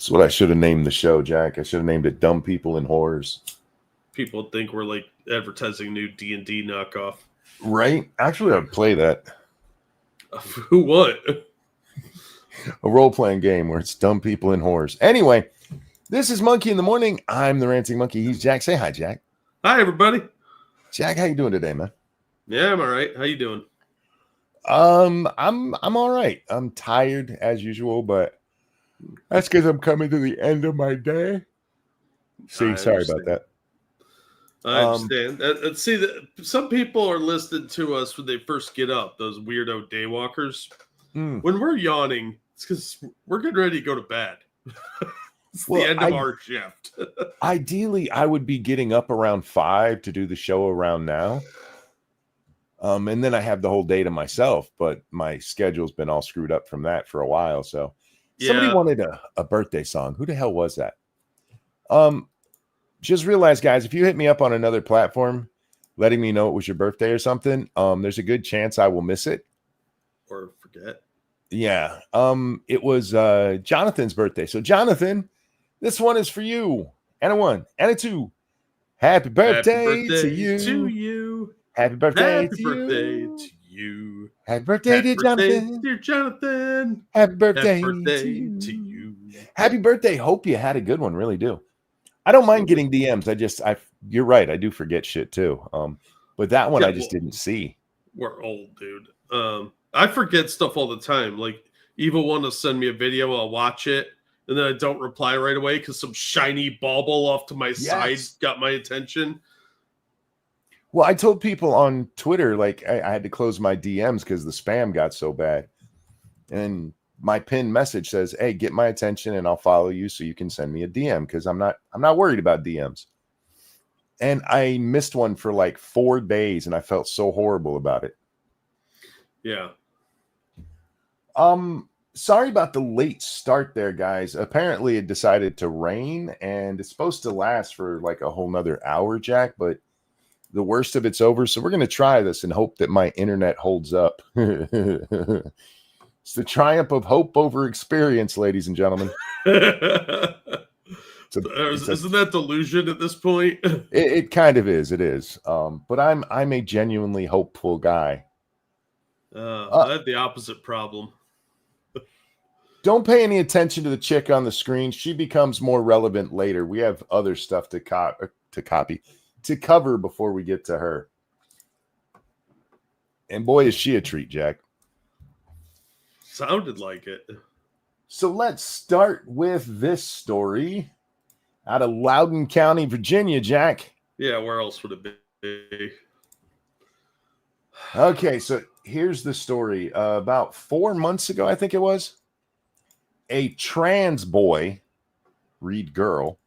That's what I should have named the show, Jack. I should have named it Dumb People and Whores. People think we're like advertising new D&D knockoff. Right? Actually, I'd play that. Who what? A role-playing game where it's Dumb People and Whores. Anyway, this is Monkey in the Morning. I'm the Ranting Monkey. He's Jack. Say hi, Jack. Hi, everybody. Jack, how you doing today, man? Yeah, I'm all right. How you doing? I'm all right. I'm tired as usual, but that's because I'm coming to the end of my day. See, sorry about that. I understand. See, some people are listening to us when they first get up, those weirdo daywalkers. When we're yawning, it's because we're getting ready to go to bed. It's the end of our shift. Ideally, I would be getting up around 5 to do the show around now. And then I have the whole day to myself, but my schedule's been all screwed up from that for a while. So somebody wanted a birthday song. Who the hell was that? Just realize, guys, if you hit me up on another platform, letting me know it was your birthday or something, there's a good chance I will miss it. Or forget. Yeah. It was Jonathan's birthday. So Jonathan, this one is for you. And a 1 and a 2. Happy birthday to you. Happy birthday to you. Happy birthday, dear Jonathan. Dear Jonathan. Happy birthday to you. Happy birthday. Hope you had a good one. Really do. I don't mind getting DMs. You're right. I do forget shit too. But that one I just didn't see. We're old, dude. I forget stuff all the time. Like, Eva wanted to send me a video. I'll watch it. And then I don't reply right away because some shiny bauble off to my side got my attention. Well, I told people on Twitter, like, I had to close my DMs because the spam got so bad. And my pinned message says, hey, get my attention and I'll follow you so you can send me a DM because I'm not worried about DMs. And I missed one for like 4 days and I felt so horrible about it. Yeah. Sorry about the late start there, guys. Apparently it decided to rain and it's supposed to last for like a whole nother hour, Jack, but the worst of it's over. So we're going to try this and hope that my internet holds up. It's the triumph of hope over experience, ladies and gentlemen. Isn't that delusion at this point? It kind of is. It is. But I'm a genuinely hopeful guy. I have the opposite problem. Don't pay any attention to the chick on the screen. She becomes more relevant later. We have other stuff to cover before we get to her. And boy, is she a treat, Jack. Sounded like it. So let's start with this story out of Loudoun County, Virginia, Jack. Yeah, where else would it be? Okay, so here's the story. About 4 months ago, I think it was, a trans boy, read girl,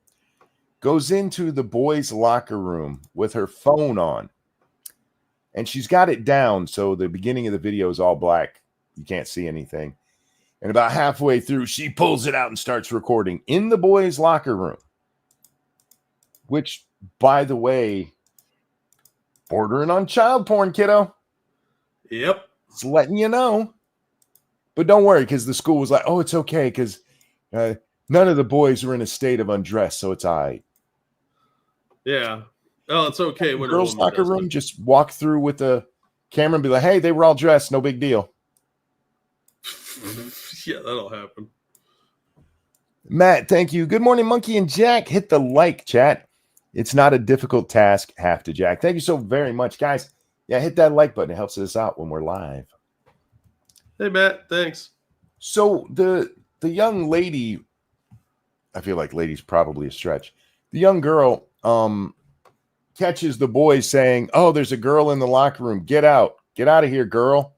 goes into the boys' locker room with her phone on. And she's got it down, so the beginning of the video is all black. You can't see anything. And about halfway through, she pulls it out and starts recording in the boys' locker room. Which, by the way, bordering on child porn, kiddo. Yep. It's letting you know. But don't worry, because the school was like, oh, it's okay, because none of the boys were in a state of undress, so it's all right. Yeah. Oh, it's okay. When girls' locker room, just walk through with the camera and be like, hey, they were all dressed, no big deal. Yeah, that'll happen. Matt, thank you. Good morning, Monkey and Jack. Hit the like, chat. It's not a difficult task, have to, Jack. Thank you so very much, guys. Yeah, hit that like button. It helps us out when we're live. Hey, Matt. Thanks. So the young lady, I feel like lady's probably a stretch. The young girl catches the boys saying, oh, there's a girl in the locker room. Get out. Get out of here, girl.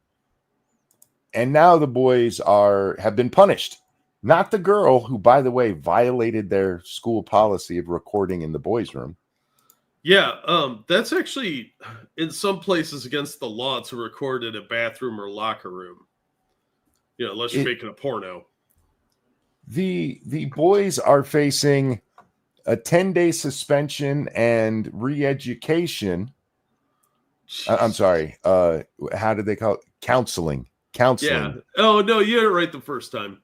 And now the boys have been punished. Not the girl who, by the way, violated their school policy of recording in the boys' room. Yeah, that's actually in some places against the law to record in a bathroom or locker room. You know, unless you're making a porno. The boys are facing a 10-day suspension and re-education. I'm sorry. How did they call it? Counseling. Yeah. Oh, no, you had it right the first time.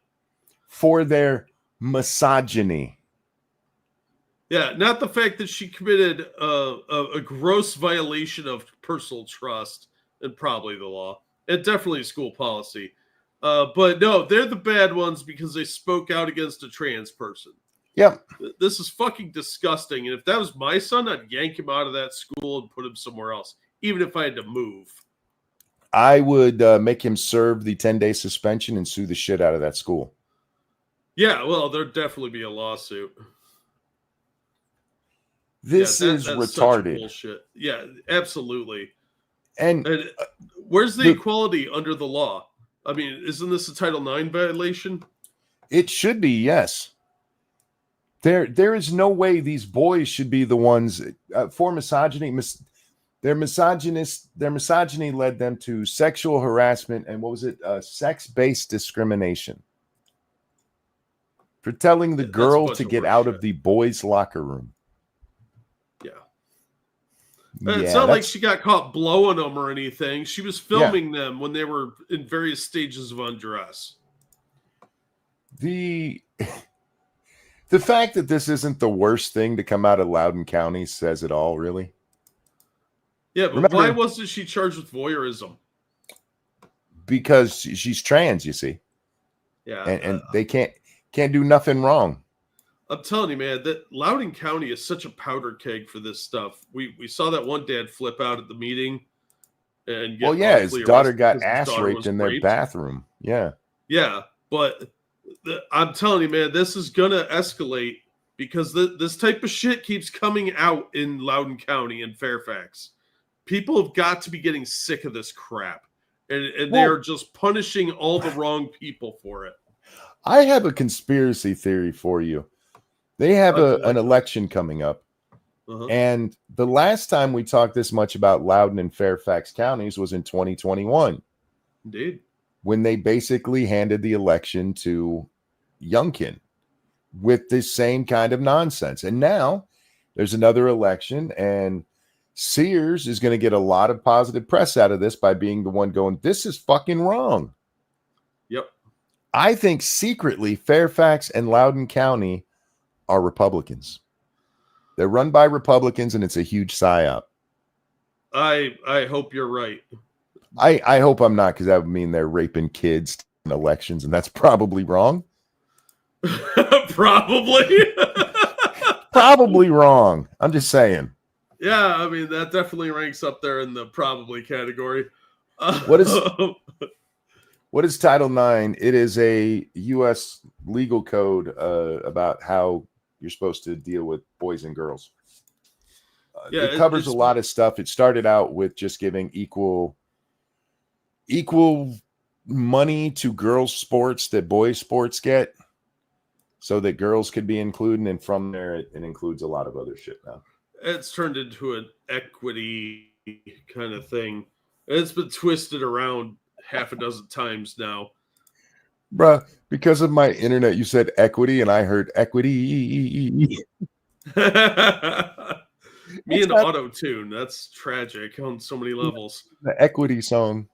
For their Misogyny. Yeah, not the fact that she committed a gross violation of personal trust and probably the law, and definitely school policy. But no, they're the bad ones because they spoke out against a trans person. Yep. This is fucking disgusting. And if that was my son, I'd yank him out of that school and put him somewhere else, even if I had to move. I would make him serve the 10-day suspension and sue the shit out of that school. Yeah, well, there'd definitely be a lawsuit. This is retarded. Bullshit. Yeah, absolutely. And where's the equality under the law? I mean, isn't this a Title IX violation? It should be, yes. There is no way these boys should be the ones for misogyny. Their misogyny led them to sexual harassment and what was it? Sex-based discrimination. For telling the girl to get out of the boys' locker room. It's not like she got caught blowing them or anything. She was filming them when they were in various stages of undress. The fact that this isn't the worst thing to come out of Loudoun County says it all, really. Yeah, but why wasn't she charged with voyeurism? Because she's trans, you see. Yeah, and they can't do nothing wrong. I'm telling you, man, that Loudoun County is such a powder keg for this stuff. We saw that one dad flip out at the meeting and get his daughter got ass raped in their bathroom. Yeah, but I'm telling you, man, this is gonna escalate because this type of shit keeps coming out in Loudoun County and Fairfax. People have got to be getting sick of this crap, and they are just punishing all the wrong people for it. I have a conspiracy theory for you. They have an election coming up. And the last time we talked this much about Loudoun and Fairfax counties was in 2021. Indeed. When they basically handed the election to Youngkin with this same kind of nonsense. And now there's another election, and Sears is going to get a lot of positive press out of this by being the one going, this is fucking wrong. Yep. I think secretly Fairfax and Loudoun County are Republicans. They're run by Republicans, and it's a huge psyop. I hope you're right. I hope I'm not, because that would mean they're raping kids in elections, and that's probably wrong. Probably. Probably wrong. I'm just saying. Yeah, I mean, that definitely ranks up there in the probably category. What is Title IX? It is a U.S. legal code about how you're supposed to deal with boys and girls. It covers a lot of stuff. It started out with just giving equal money to girls' sports that boys' sports get, so that girls could be included. And from there, it includes a lot of other shit now. It's turned into an equity kind of thing. It's been twisted around half a dozen times now. Bruh, because of my internet, you said equity, and I heard equity. Me and auto-tune. That's tragic on so many levels. The equity song.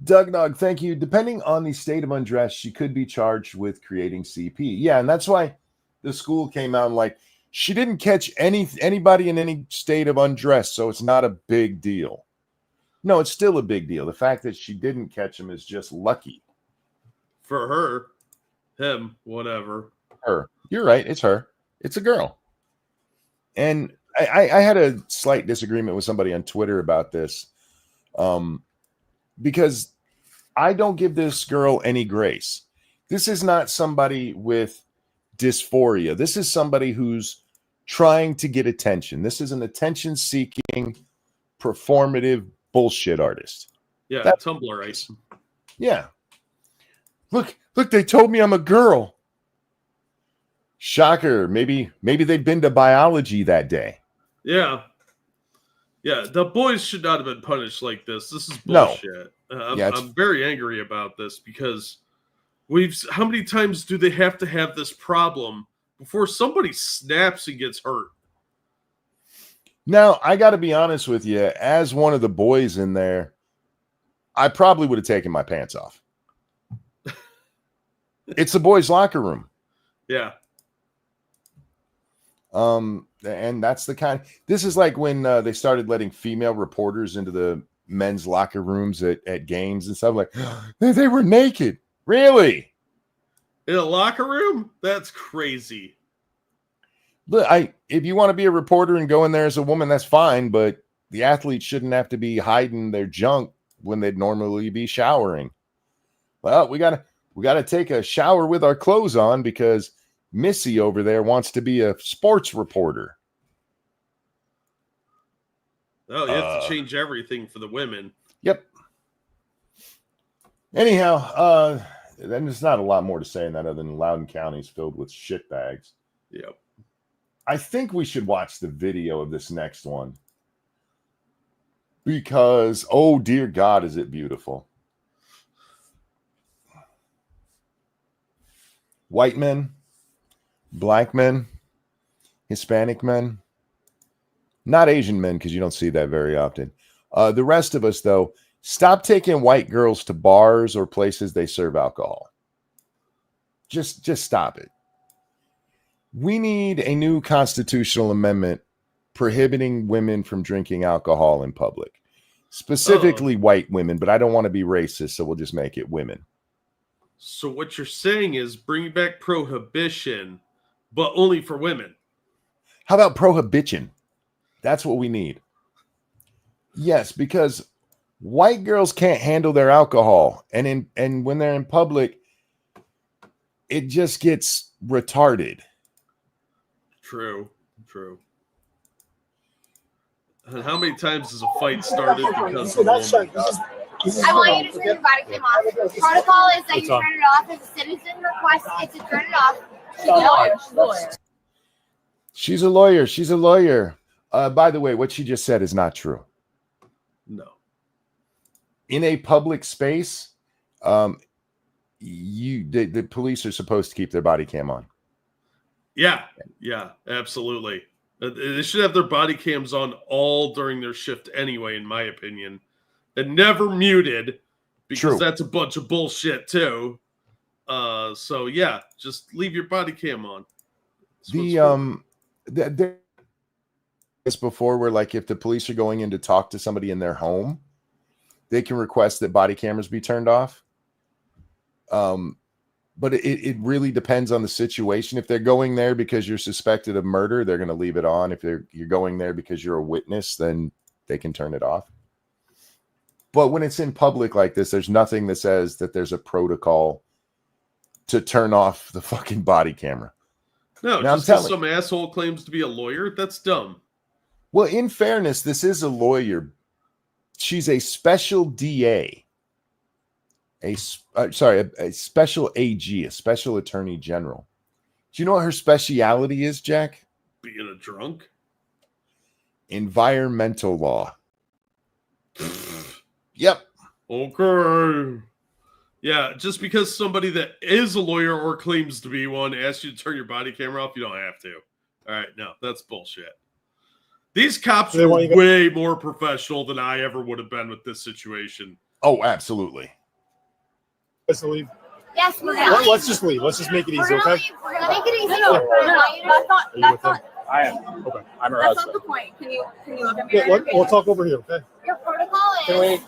Doug Nog, thank you. Depending on the state of undress, she could be charged with creating CP. Yeah, and that's why the school came out and like, she didn't catch anybody in any state of undress, so it's not a big deal. No, it's still a big deal. The fact that she didn't catch him is just lucky. For her, him, whatever. Her. You're right. It's her. It's a girl. And I had a slight disagreement with somebody on Twitter about this. Because I don't give this girl any grace. This is not somebody with dysphoria. This is somebody who's trying to get attention. This is an attention-seeking, performative bullshit artist. Yeah, that's Tumblr, right? Yeah. Look, they told me I'm a girl. Shocker. Maybe they'd been to biology that day. Yeah. Yeah, the boys should not have been punished like this. This is bullshit. No. I'm very angry about this because how many times do they have to have this problem before somebody snaps and gets hurt? Now, I got to be honest with you. As one of the boys in there, I probably would have taken my pants off. It's the boys' locker room. Yeah. And that's the kind. This is like when they started letting female reporters into the men's locker rooms at games and stuff. Like they were naked. Really? In a locker room? That's crazy. Look, if you want to be a reporter and go in there as a woman, that's fine. But the athletes shouldn't have to be hiding their junk when they'd normally be showering. Well, we gotta take a shower with our clothes on because Missy over there wants to be a sports reporter. Oh, you have to change everything for the women. Yep. Anyhow, then there's not a lot more to say in that other than Loudoun County is filled with shitbags. Yep. I think we should watch the video of this next one because, oh dear God, is it beautiful. White men, black men, Hispanic men, not Asian men because you don't see that very often. The rest of us, though, stop taking white girls to bars or places they serve alcohol. Just stop it. We need a new constitutional amendment prohibiting women from drinking alcohol in public, specifically white women, but I don't want to be racist, so we'll just make it women. So what you're saying is bring back prohibition, but only for women. How about prohibition? That's what we need. Yes, because white girls can't handle their alcohol, and when they're in public, it just gets retarded. True. And how many times has a fight started because of I want you to turn your body cam off. Protocol is that you turn it off. If a citizen requests it to turn it off, she's a lawyer. She's a lawyer. By the way, what she just said is not true. No. In a public space, the police are supposed to keep their body cam on. Yeah, absolutely. They should have their body cams on all during their shift anyway, in my opinion. And never muted, because that's a bunch of bullshit too. So yeah, just leave your body cam on. This before where like if the police are going in to talk to somebody in their home, they can request that body cameras be turned off. But it really depends on the situation. If they're going there because you're suspected of murder, they're going to leave it on. If you're going there because you're a witness, then they can turn it off. But when it's in public like this, there's nothing that says that there's a protocol to turn off the fucking body camera. No, just because some asshole claims to be a lawyer, that's dumb. Well, in fairness, this is a lawyer. She's a special DA. A special AG, a special attorney general. Do you know what her speciality is, Jack? Being a drunk? Environmental law. Yep. Okay. Yeah, just because somebody that is a lawyer or claims to be one asks you to turn your body camera off, you don't have to. All right, no, that's bullshit. These cops are way more professional than I ever would have been with this situation. Oh, absolutely. Let's leave. yes, Let's just leave. Let's just make it easy, okay? We're gonna make it easy. I am. Okay. I'm her That's husband. not the point. Can you look at me? Yeah, we'll talk over here, okay? Your protocol is.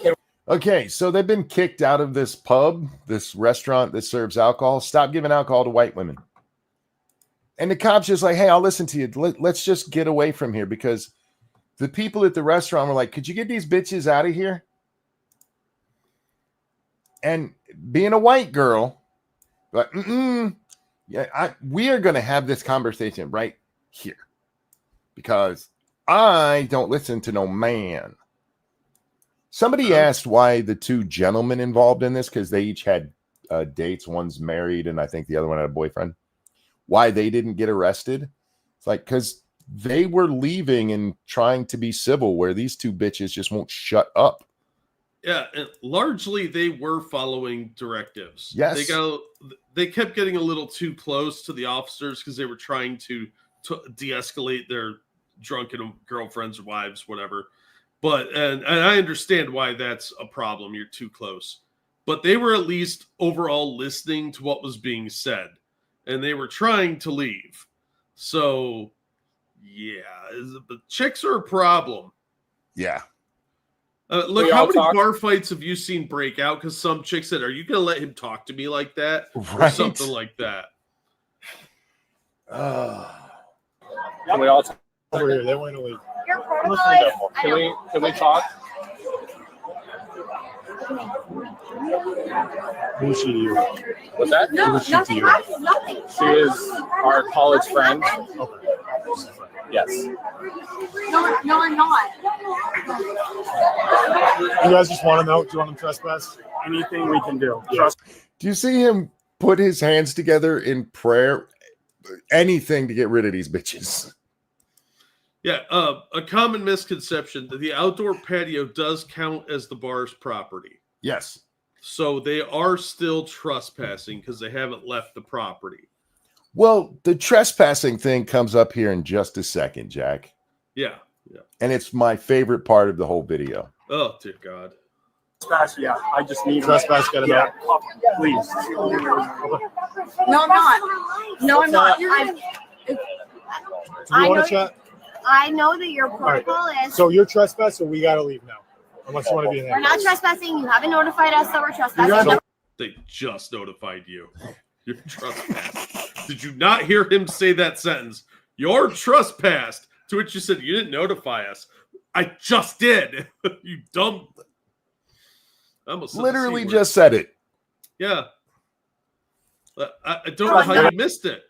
Okay, so they've been kicked out of this pub, this restaurant that serves alcohol. Stop giving alcohol to white women. And the cop's just like, hey, I'll listen to you. Let's just get away from here, because the people at the restaurant were like, could you get these bitches out of here? And being a white girl, like, yeah, we are going to have this conversation right here, because I don't listen to no man. Somebody asked why the two gentlemen involved in this, because they each had dates. One's married, and I think the other one had a boyfriend. Why they didn't get arrested? It's like, because they were leaving and trying to be civil, where these two bitches just won't shut up. Yeah, and largely they were following directives. Yes. They kept getting a little too close to the officers because they were trying to de-escalate their drunken girlfriends or wives, whatever. But and I understand why that's a problem. You're too close. but they were at least overall listening to what was being said, and they were trying to leave. So, yeah, the chicks are a problem. Yeah. Look, how many bar fights have you seen break out? Because some chick said, "Are you going to let him talk to me like that?" Right. Or something like that. Can we all talk over here? They want to leave. Your protocol is, Can we talk? Who's she to you? What's that? No, Who's she to nothing. you? Nothing. She is our college friend. Okay. Yes. No, I'm not. You guys just want to know? Do you want them trespass? Anything we can do. Trust. Do you see him put his hands together in prayer? Anything to get rid of these bitches. Yeah, a common misconception that the outdoor patio does count as the bar's property. Yes. So they are still trespassing because they haven't left the property. Well, the trespassing thing comes up here in just a second, Jack. Yeah, yeah. And it's my favorite part of the whole video. Oh, dear God. Trespass, yeah. I just need Trespass, get it out. Please. No, I'm not. No, I'm not. Do you want to chat? I know that your protocol is. So you're trespassing, so we got to leave now. Unless you want to be in there. We're not trespassing. You haven't notified us that we're You trespassing. guys- They just notified you. You're trespassed. Did you not hear him say that sentence? You're trespassed. To which you said, you didn't notify us. I just did. You dumb. I almost said the Literally C word. just said it. Yeah. I don't know how you missed it.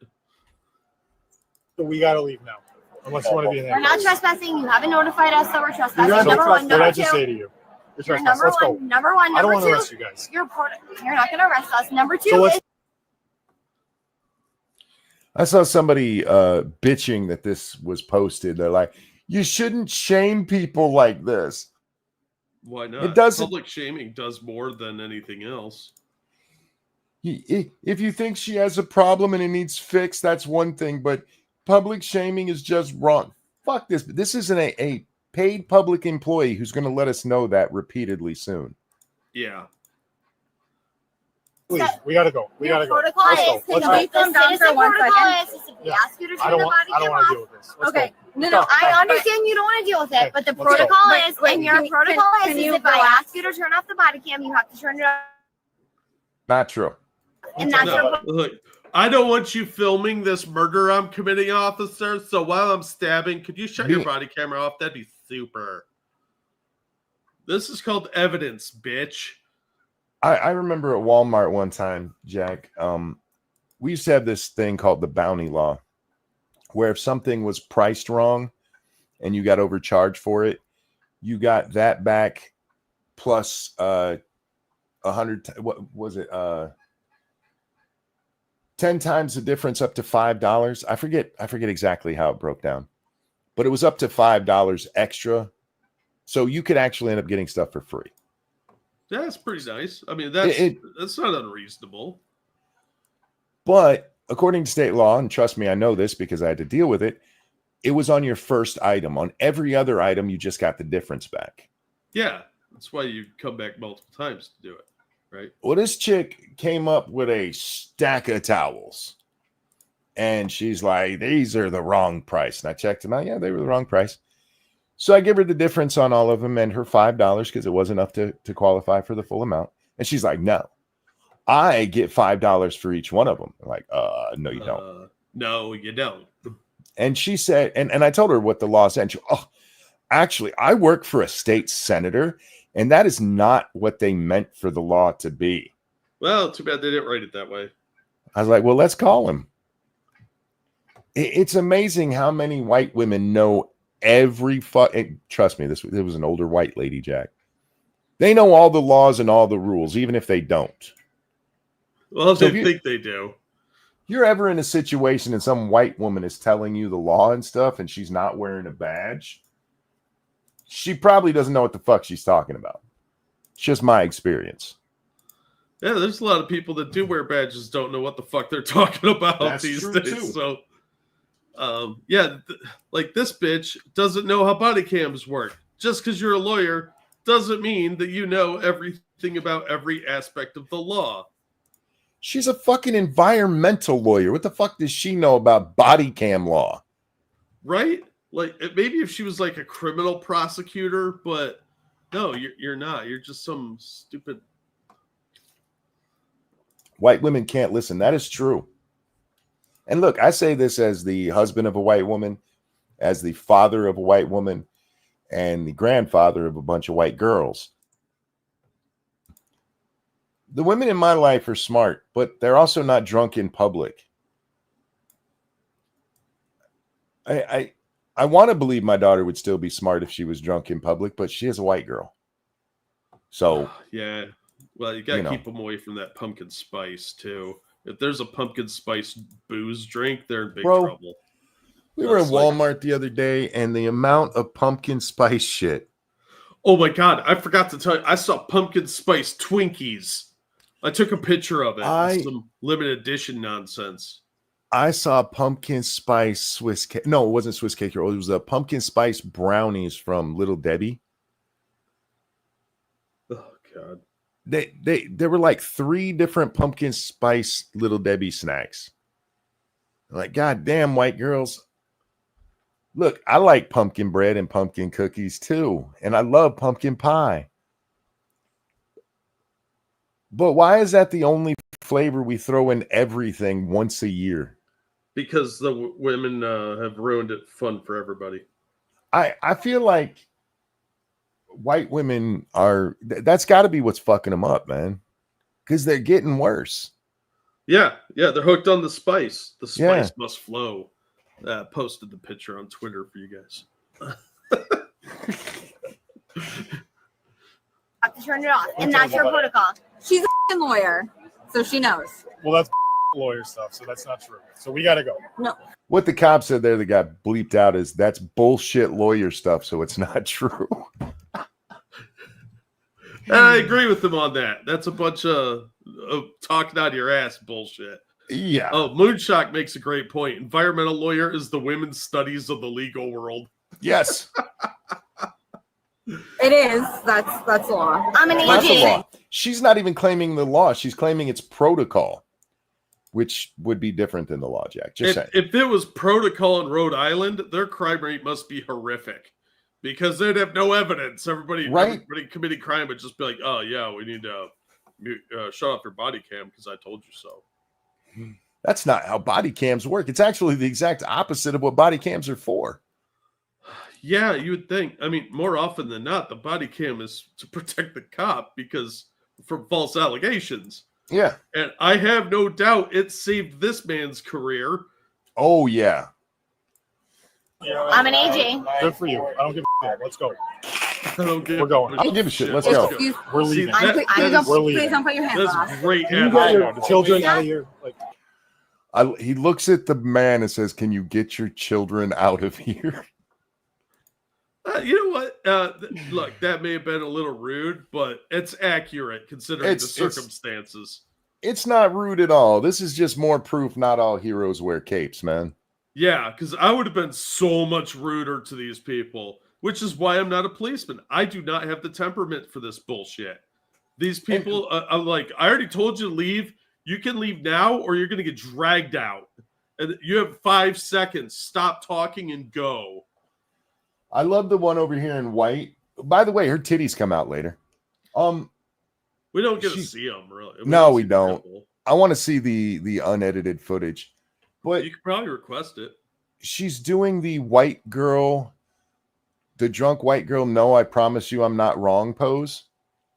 So we got to leave now. Unless you want to be in there. We're not trespassing. You haven't notified us that we're You trespassing. guys Number don't one. trust. What did Number I two. just say to you? You're You're trespassing. number Let's go. one. Number one. I don't Number want to two. arrest you guys. You're not going to arrest us. Number two So let's. is. I saw somebody bitching that this was posted. They're like, you shouldn't shame people like this. Why not? It doesn't. Public shaming does more than anything else. If you think she has a problem and it needs fixed, that's one thing. But public shaming is just wrong. Fuck this. This isn't a paid public employee who's going to let us know that repeatedly soon. Yeah. Please, we got to go. We got to go. Protocol Let's go. is. Let's The go. citizen protocol is if we Yeah. ask you to I turn don't the want. body I don't cam want to off. deal with this. Let's Okay, go. no, I understand you don't want to deal with it, Okay, but the let's go. protocol Wait, is, wait, and your can protocol can is you if I go ask you to turn off the body cam, you have to turn it off, Not true. and that's your. No, look, I don't want you filming this murder I'm committing, officer. So while I'm stabbing, could you shut your body camera off? That'd be super. This is called evidence, bitch. I remember at Walmart one time, Jack, we used to have this thing called the bounty law, where if something was priced wrong and you got overcharged for it, you got that back plus 100. What was it? 10 times the difference, up to $5. I forget exactly how it broke down, but it was up to $5 extra. So you could actually end up getting stuff for free. That's pretty nice. I mean, that's not unreasonable. But according to state law, and trust me, I know this because I had to deal with it, it was on your first item. On every other item, you just got the difference back. Yeah, that's why you come back multiple times to do it, right? Well, this chick came up with a stack of towels. And she's like, these are the wrong price. And I checked them out. Yeah, they were the wrong price. So I give her the difference on all of them and her $5 because it was enough to qualify for the full amount. And she's like, no, I get $5 for each one of them. I'm like, no, you don't. No, you don't. And she said, and I told her what the law said. And she, actually, I work for a state senator, and that is not what they meant for the law to be. Well, too bad they didn't write it that way. I was like, well, let's call him. It's amazing how many white women know every trust me, it was an older white lady, Jack. They know all the laws and all the rules, even if they don't. Well, So they think they do. You're ever in a situation and some white woman is telling you the law and stuff and she's not wearing a badge, she probably doesn't know what the fuck she's talking about. It's just my experience. Yeah, there's a lot of people that do wear badges don't know what the fuck they're talking about That's these true, days. too. So, like this bitch doesn't know how body cams work. Just because you're a lawyer doesn't mean that you know everything everything about every aspect of the law. She's a fucking environmental lawyer. What the fuck does she know about body cam law? Right? Like, maybe if she was like a criminal prosecutor, but no, you're not. You're just some stupid. White women can't listen. That is true. And look, I say this as the husband of a white woman, as the father of a white woman, and the grandfather of a bunch of white girls. The women in my life are smart, but they're also not drunk in public. I want to believe my daughter would still be smart if she was drunk in public, but she is a white girl. So yeah, well, you gotta keep them away from that pumpkin spice too. If there's a pumpkin spice booze drink, they're in big trouble. We were in Walmart the other day, and the amount of pumpkin spice shit. Oh my God, I forgot to tell you, I saw pumpkin spice Twinkies. I took a picture of it. Some limited edition nonsense. I saw pumpkin spice Swiss cake. No, it wasn't Swiss cake. It was a pumpkin spice brownies from Little Debbie. Oh God. There were like 3 different pumpkin spice Little Debbie snacks. Like, God damn, white girls. Look, I like pumpkin bread and pumpkin cookies too. And I love pumpkin pie. But why is that the only flavor we throw in everything once a year? Because the women have ruined it fun for everybody. I feel like white women that's got to be what's fucking them up, man. Because they're getting worse. Yeah, they're hooked on the spice. The spice must flow. Posted the picture on Twitter for you guys. Have to turn it off, and that's your protocol. She's a lawyer, so she knows. Well, that's lawyer stuff, so that's not true. So we got to go. No. What the cop said there that got bleeped out is that's bullshit lawyer stuff, so it's not true. I agree with him on that. That's a bunch of talking out of your ass bullshit. Yeah. Oh, Moonshock makes a great point. Environmental lawyer is the women's studies of the legal world. Yes. It is. That's law. I'm an That's the agent. law. She's not even claiming the law. She's claiming it's protocol, which would be different than the law, Jack. Just saying. If it was protocol in Rhode Island, their crime rate must be horrific because they'd have no evidence. Everybody committing crime would just be like, oh, yeah, we need to shut off your body cam because I told you so. That's not how body cams work. It's actually the exact opposite of what body cams are for. Yeah, you would think. I mean, more often than not, the body cam is to protect the cop from false allegations. Yeah. And I have no doubt it saved this man's career. Oh, yeah. I'm an AJ. Good for you. I don't give a shit. Let's go. We're going. I don't give a shit. Let's go. We're leaving. We're leaving. Please don't put your hands That's off. great. Can you get your children out of here? Like, He looks at the man and says, can you get your children out of here? You know what? Look, that may have been a little rude, but it's accurate considering the circumstances. It's not rude at all. This is just more proof not all heroes wear capes, man. Yeah, because I would have been so much ruder to these people, which is why I'm not a policeman. I do not have the temperament for this bullshit. These people, I'm like, I already told you to leave. You can leave now or you're going to get dragged out. And you have 5 seconds. Stop talking and go. I love the one over here in white. By the way, her titties come out later. We don't get to see them, really. We don't. I want to see the unedited footage. But you could probably request it. She's doing the white girl, the drunk white girl, no, I promise you I'm not wrong pose.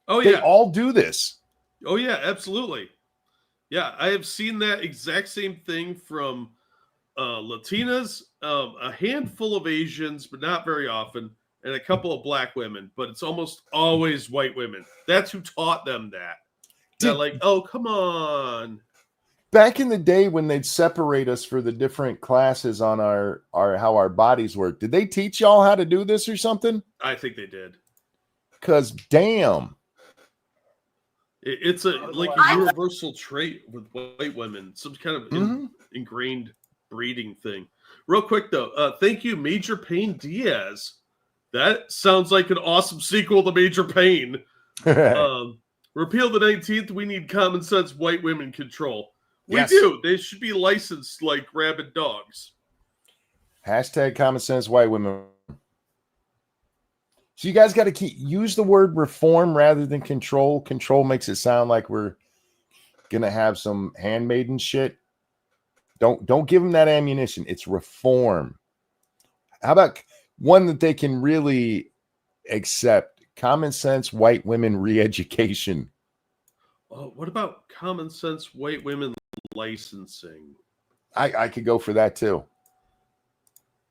Oh, yeah. They all do this. Oh, yeah, absolutely. Yeah, I have seen that exact same thing from Latinas, a handful of Asians, but not very often, and a couple of black women, but it's almost always white women. That's who taught them that. They're like, oh, come on. Back in the day when they'd separate us for the different classes on our how our bodies work, did they teach y'all how to do this or something? I think they did. Because damn. It's a universal trait with white women, some kind of ingrained breeding thing. Real quick, though, thank you, Major Payne Diaz. That sounds like an awesome sequel to Major Payne. Repeal the 19th. We need common sense white women control. We Yes. do. They should be licensed like rabid dogs. Hashtag common sense white women. So you guys got to use the word reform rather than control. Control makes it sound like we're gonna have some handmaiden shit. Don't give them that ammunition. It's reform. How about one that they can really accept? Common sense white women re-education. What about common sense white women licensing? I could go for that too.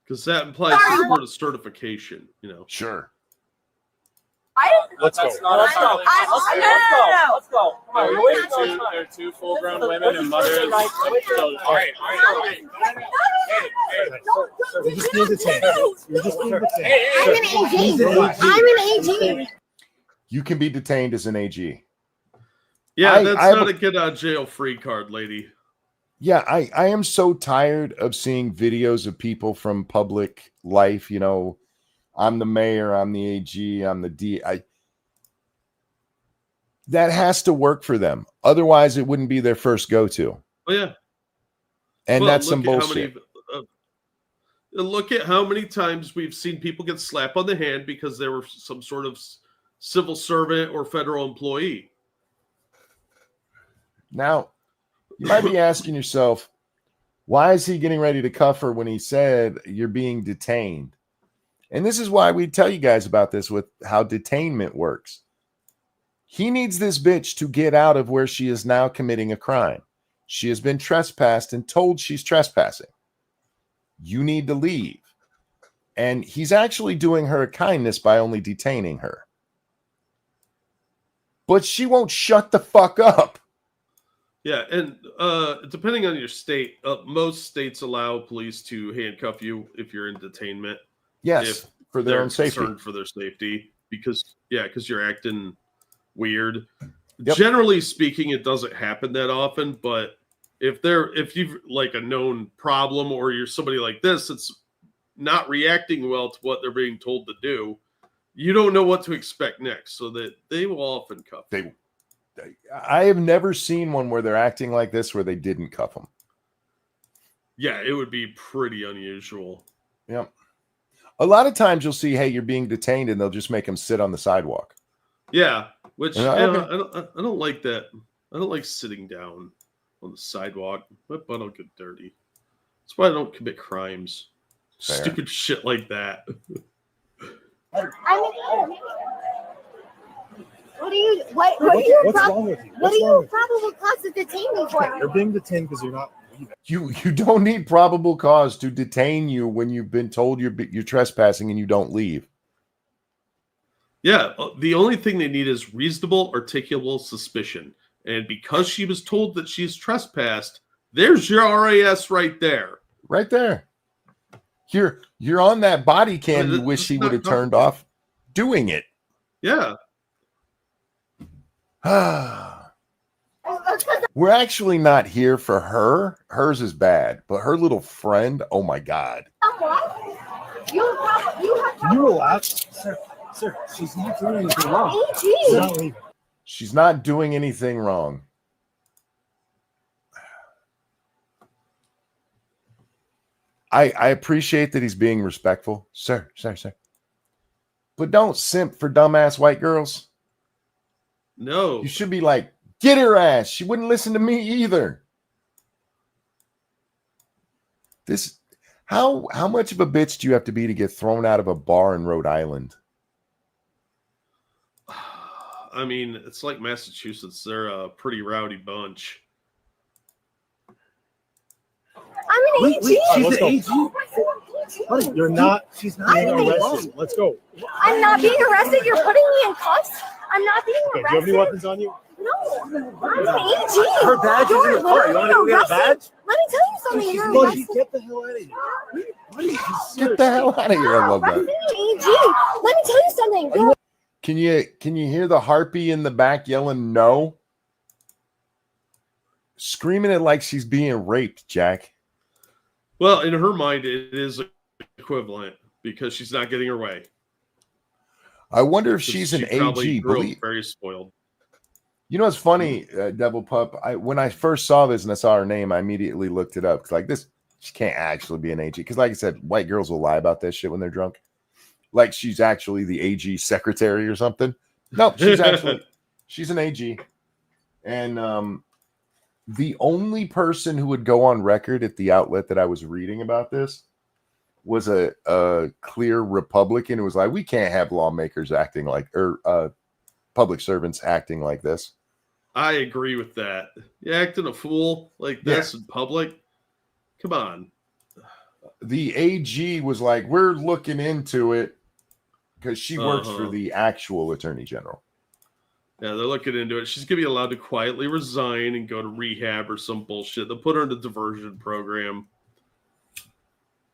Because that implies some sort of certification, you know. Sure. Let's go. Let's go. Let's go. They're two full-grown women and mothers. All right. You just need to take I'm an AG. You can be detained as an AG. Yeah, that's not a get out of jail free card, lady. Yeah, I am so tired of seeing videos of people from public life. You know, I'm the mayor, I'm the AG, I'm the D. That has to work for them. Otherwise, it wouldn't be their first go-to. Oh, yeah. And well, that's some bullshit. Look at how many times we've seen people get slapped on the hand because they were some sort of civil servant or federal employee. Now, you might be asking yourself, why is he getting ready to cuff her when he said you're being detained? And this is why we tell you guys about this with how detainment works. He needs this bitch to get out of where she is now committing a crime. She has been trespassed and told she's trespassing. You need to leave. And he's actually doing her a kindness by only detaining her. But she won't shut the fuck up. Yeah, and depending on your state, most states allow police to handcuff you if you're in detainment. Yes, for their own safety. Concerned for their safety, because you're acting weird. Yep. Generally speaking, it doesn't happen that often, but if you've like a known problem or you're somebody like this that's not reacting well to what they're being told to do, you don't know what to expect next, so that they will often cuff you. I have never seen one where they're acting like this where they didn't cuff them. Yeah, it would be pretty unusual. Yep. A lot of times you'll see, hey, you're being detained, and they'll just make them sit on the sidewalk. Yeah, which Okay. I don't like that. I don't like sitting down on the sidewalk. My butt will get dirty. That's why I don't commit crimes. Fair. Stupid shit like that. What's wrong with you? What do you probable cause to detain me for? You're being detained because you're not leaving. You don't need probable cause to detain you when you've been told you're trespassing and you don't leave. Yeah, the only thing they need is reasonable, articulable suspicion. And because she was told that she's trespassed, there's your RAS right there. Right there. You're on that body cam you wish he would have turned off doing it. Yeah. We're actually not here for her. Hers is bad, but her little friend, oh my God. Can you relax? Sir, she's not doing anything wrong. She's not leaving. She's not doing anything wrong. I appreciate that he's being respectful. Sir. But don't simp for dumbass white girls. No. You should be like, get her ass. She wouldn't listen to me either. How much of a bitch do you have to be to get thrown out of a bar in Rhode Island? I mean, it's like Massachusetts. They're a pretty rowdy bunch. I'm an AG. She's an AG. Honey, you're not. She's not being arrested. Let's go. I'm not being arrested. You're putting me in cuffs. I'm not being Okay, do arrested. you have any weapons on you? No, I'm an AG. Her badge is in the car. You want to go get a badge? Let me tell you something. You're Buddy, arrested. get the hell out of here. Buddy, Get the hell out of here. I love that. AG. Let me tell you something. You're Can you hear the harpy in the back yelling no? Screaming it like she's being raped, Jack. Well, in her mind, it is equivalent because she's not getting her way. I wonder if she's an She probably AG. grew up very spoiled. You know what's funny, Devil Pup? When I first saw this and I saw her name, I immediately looked it up. Because like this, she can't actually be an AG. Because like I said, white girls will lie about that shit when they're drunk. Like she's actually the AG secretary or something. No, she's an AG. And the only person who would go on record at the outlet that I was reading about this was a clear Republican who was like, we can't have lawmakers acting like, or public servants acting like this. I agree with that. You acting a fool like this in public? Come on. The AG was like, we're looking into it because she works for the actual attorney general. Yeah, they're looking into it. She's going to be allowed to quietly resign and go to rehab or some bullshit. They'll put her in a diversion program.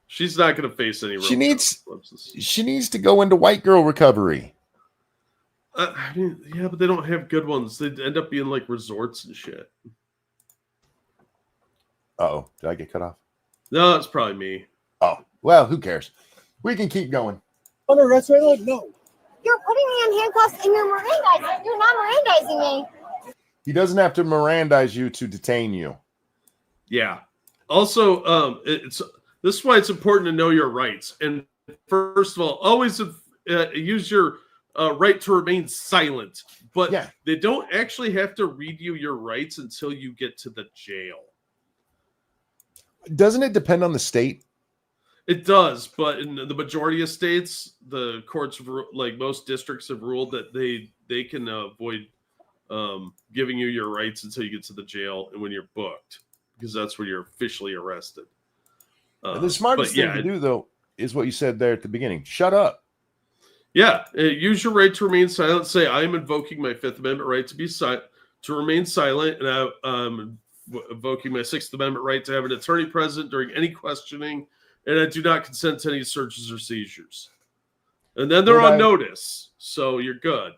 She's not going to face any She needs to go into white girl recovery. I mean, yeah, but they don't have good ones. They end up being like resorts and shit. Uh-oh, did I get cut off? No, it's probably me. Oh, well, who cares? We can keep going. On the rest right leg? No. You're putting me in handcuffs and you're Mirandizing. You're not Mirandizing me. He doesn't have to Mirandize you to detain you. Yeah. Also, this is why it's important to know your rights. And first of all, always use your right to remain silent. But they don't actually have to read you your rights until you get to the jail. Doesn't it depend on the state? It does, but in the majority of states, the courts, like most districts, have ruled that they can avoid giving you your rights until you get to the jail and when you're booked, because that's when you're officially arrested. The smartest thing to do, though, is what you said there at the beginning. Shut up. Yeah, use your right to remain silent. Say, I am invoking my Fifth Amendment right to remain silent, and I'm invoking my Sixth Amendment right to have an attorney present during any questioning. And I do not consent to any searches or seizures. And then they're on notice, so you're good.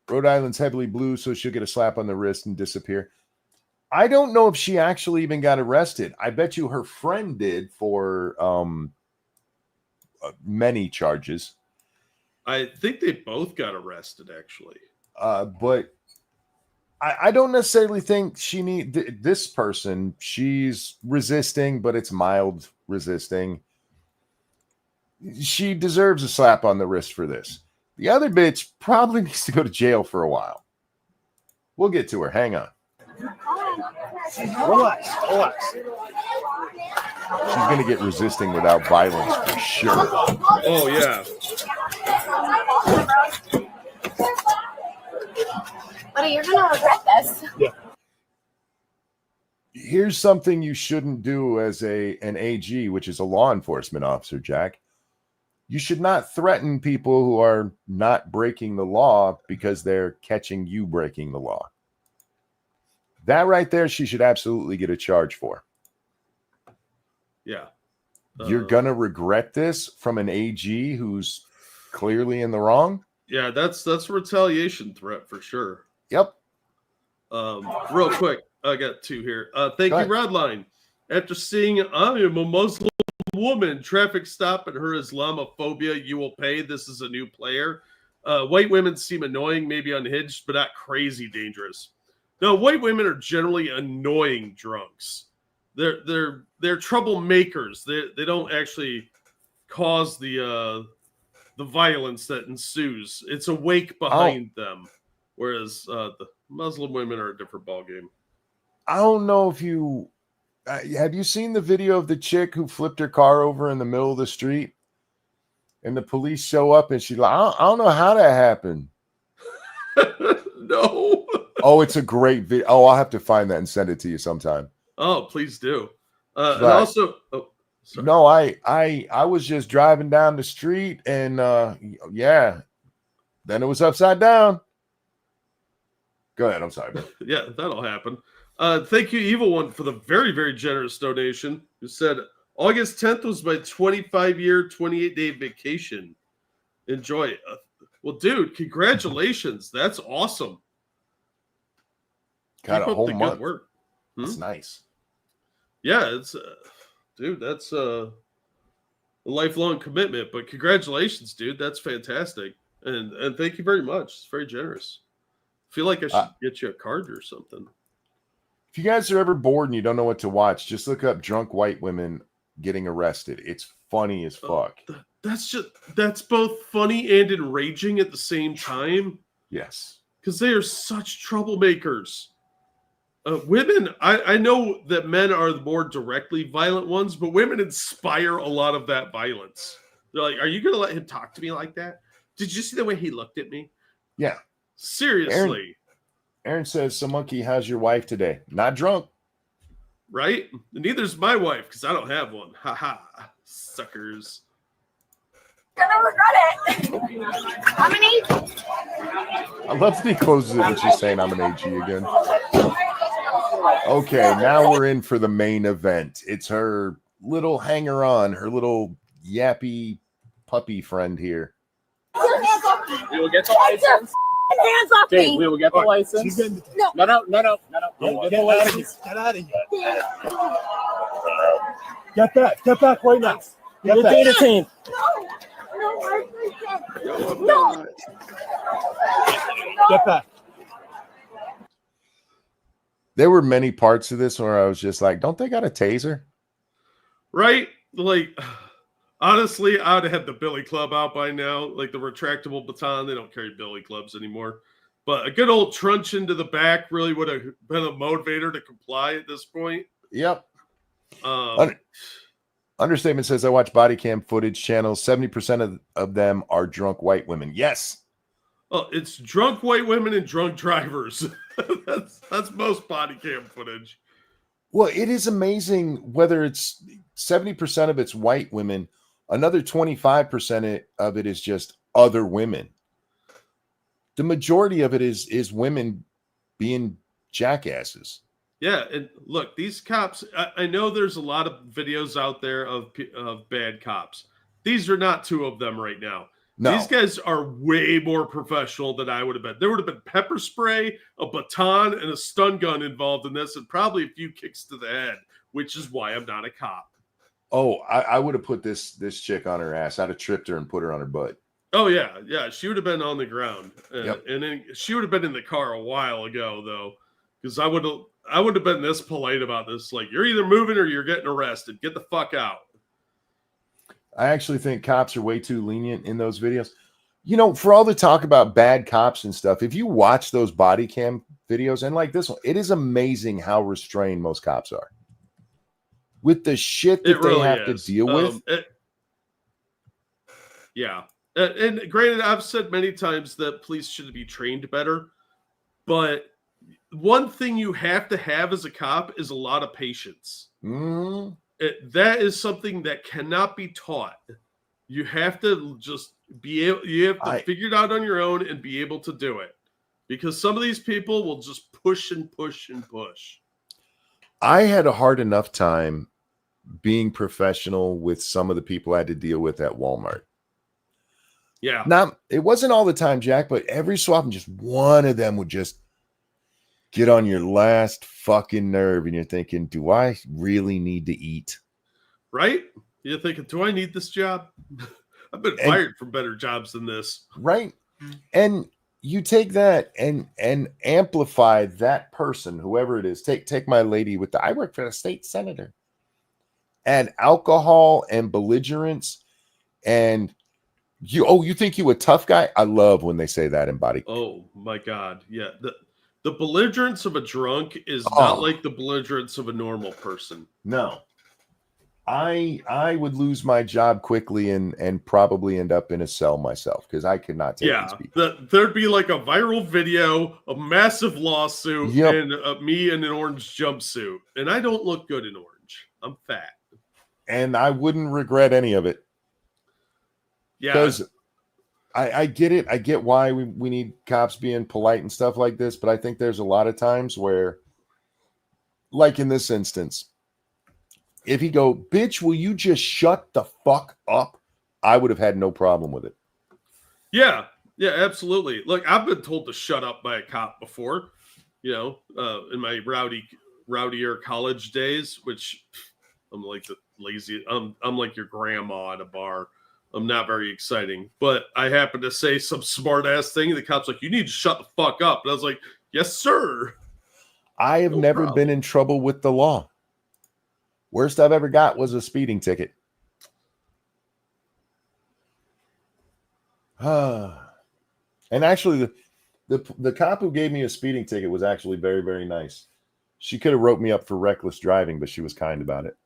Rhode Island's heavily blue, so she'll get a slap on the wrist and disappear. I don't know if she actually even got arrested. I bet you her friend did for many charges. I think they both got arrested, actually. But I don't necessarily think she this person. She's resisting, but it's mild resisting. She deserves a slap on the wrist for this. The other bitch probably needs to go to jail for a while. We'll get to her. Hang on. Relax. She's going to get resisting without violence for sure. Oh, yeah. Buddy, you're going to regret this. Yeah. Here's something you shouldn't do as an AG, which is a law enforcement officer, Jack. You should not threaten people who are not breaking the law because they're catching you breaking the law. That right there, she should absolutely get a charge for. Yeah. You're going to regret this from an AG who's clearly in the wrong? Yeah, that's a retaliation threat for sure. Yep. Real quick, I got two here. Thank you, Redline. After seeing I am a Muslim woman, traffic stop and her Islamophobia, you will pay. This is a new player. White women seem annoying, maybe unhinged, but not crazy dangerous. No, white women are generally annoying drunks. They're troublemakers. They don't actually cause the violence that ensues. It's a wake behind them, whereas the Muslim women are a different ballgame. I don't know if you have you seen the video of the chick who flipped her car over in the middle of the street, and the police show up and she's like, I don't know how that happened. No. Oh, it's a great video. Oh, I'll have to find that and send it to you sometime. Oh, please do. And also, no, I was just driving down the street and then it was upside down. Go ahead. I'm sorry. Yeah, that'll happen. Thank you, Evil One, for the very, very generous donation. Who said August 10th was my 25-year, 28-day vacation. Enjoy it. Well, dude, congratulations. That's awesome. Got a whole month. Good work. That's nice. Yeah, it's dude, that's a lifelong commitment, but congratulations, dude. That's fantastic. And thank you very much. It's very generous. feel like I should get you a card or something. If you guys are ever bored and you don't know what to watch, just look up drunk white women getting arrested. It's funny as fuck. That's both funny and enraging at the same time. Yes. Because they are such troublemakers. Women, I know that men are the more directly violent ones, but women inspire a lot of that violence. They're like, are you going to let him talk to me like that? Did you see the way he looked at me? Yeah. Seriously. Aaron says, so monkey, how's your wife today? Not drunk. Right? Neither's my wife, because I don't have one. Ha ha. Suckers. Gonna regret it. I'm an AG. I love that he closes it when she's saying I'm an AG again. Okay, now we're in for the main event. It's her little hanger-on, her little yappy puppy friend here. We will get the license. Hands off Okay, me. we will get the license. No. No. Get We'll get the license. Get out of here. Get back right now. You're detained. No. Get back. There were many parts of this where I was just like, don't they got a taser? Right? Like, honestly, I would have had the billy club out by now. Like the retractable baton. They don't carry billy clubs anymore. But a good old trunch into the back really would have been a motivator to comply at this point. Yep. Understatement says, I watch body cam footage channels. 70% of them are drunk white women. Yes. Oh, it's drunk white women and drunk drivers. that's most body cam footage. Well, it is amazing whether it's 70% of it's white women, another 25% of it is just other women. The majority of it is women being jackasses. Yeah, and look, these cops, I know there's a lot of videos out there of bad cops. These are not two of them right now. No. These guys are way more professional than I would have been. There would have been pepper spray, a baton, and a stun gun involved in this, and probably a few kicks to the head, which is why I'm not a cop. Oh, I would have put this chick on her ass. I'd have tripped her and put her on her butt. Oh, yeah. She would have been on the ground. Yep. And then she would have been in the car a while ago, though, because I would have been this polite about this. Like, you're either moving or you're getting arrested. Get the fuck out. I actually think cops are way too lenient in those videos. You know, for all the talk about bad cops and stuff, if you watch those body cam videos, and like this one, it is amazing how restrained most cops are with the shit that they have to deal with. Yeah. And granted, I've said many times that police should be trained better, but one thing you have to have as a cop is a lot of patience. Mm-hmm. That is something that cannot be taught. You have to just be able, figure it out on your own and be able to do it, because some of these people will just push and push and push. I had a hard enough time being professional with some of the people I had to deal with at Walmart. Yeah. Now, it wasn't all the time, Jack, but every so often, just one of them would just get on your last fucking nerve, and you're thinking, do I really need to eat? Right? You're thinking, do I need this job? I've been fired from better jobs than this. Right. And you take that and amplify that person, whoever it is. Take my lady with I work for a state senator. And alcohol and belligerence, and you think you a tough guy? I love when they say that in body. Oh my God. Yeah. The belligerence of a drunk is not like the belligerence of a normal person. No. I would lose my job quickly and probably end up in a cell myself, because I could not take these people. There'd be like a viral video, a massive lawsuit, and me in an orange jumpsuit. And I don't look good in orange. I'm fat. And I wouldn't regret any of it. Yeah. Because I get it. I get why we need cops being polite and stuff like this, but I think there's a lot of times where, like in this instance, if he go, bitch, will you just shut the fuck up? I would have had no problem with it. Yeah. Yeah, absolutely. Look, I've been told to shut up by a cop before, in my rowdier college days, which I'm like the lazy. I'm like your grandma at a bar. I'm not very exciting. But I happened to say some smart ass thing. And the cop's like, "You need to shut the fuck up." And I was like, "Yes, sir." I have never been in trouble with the law. Worst I've ever got was a speeding ticket. And actually, the cop who gave me a speeding ticket was actually very, very nice. She could have wrote me up for reckless driving, but she was kind about it.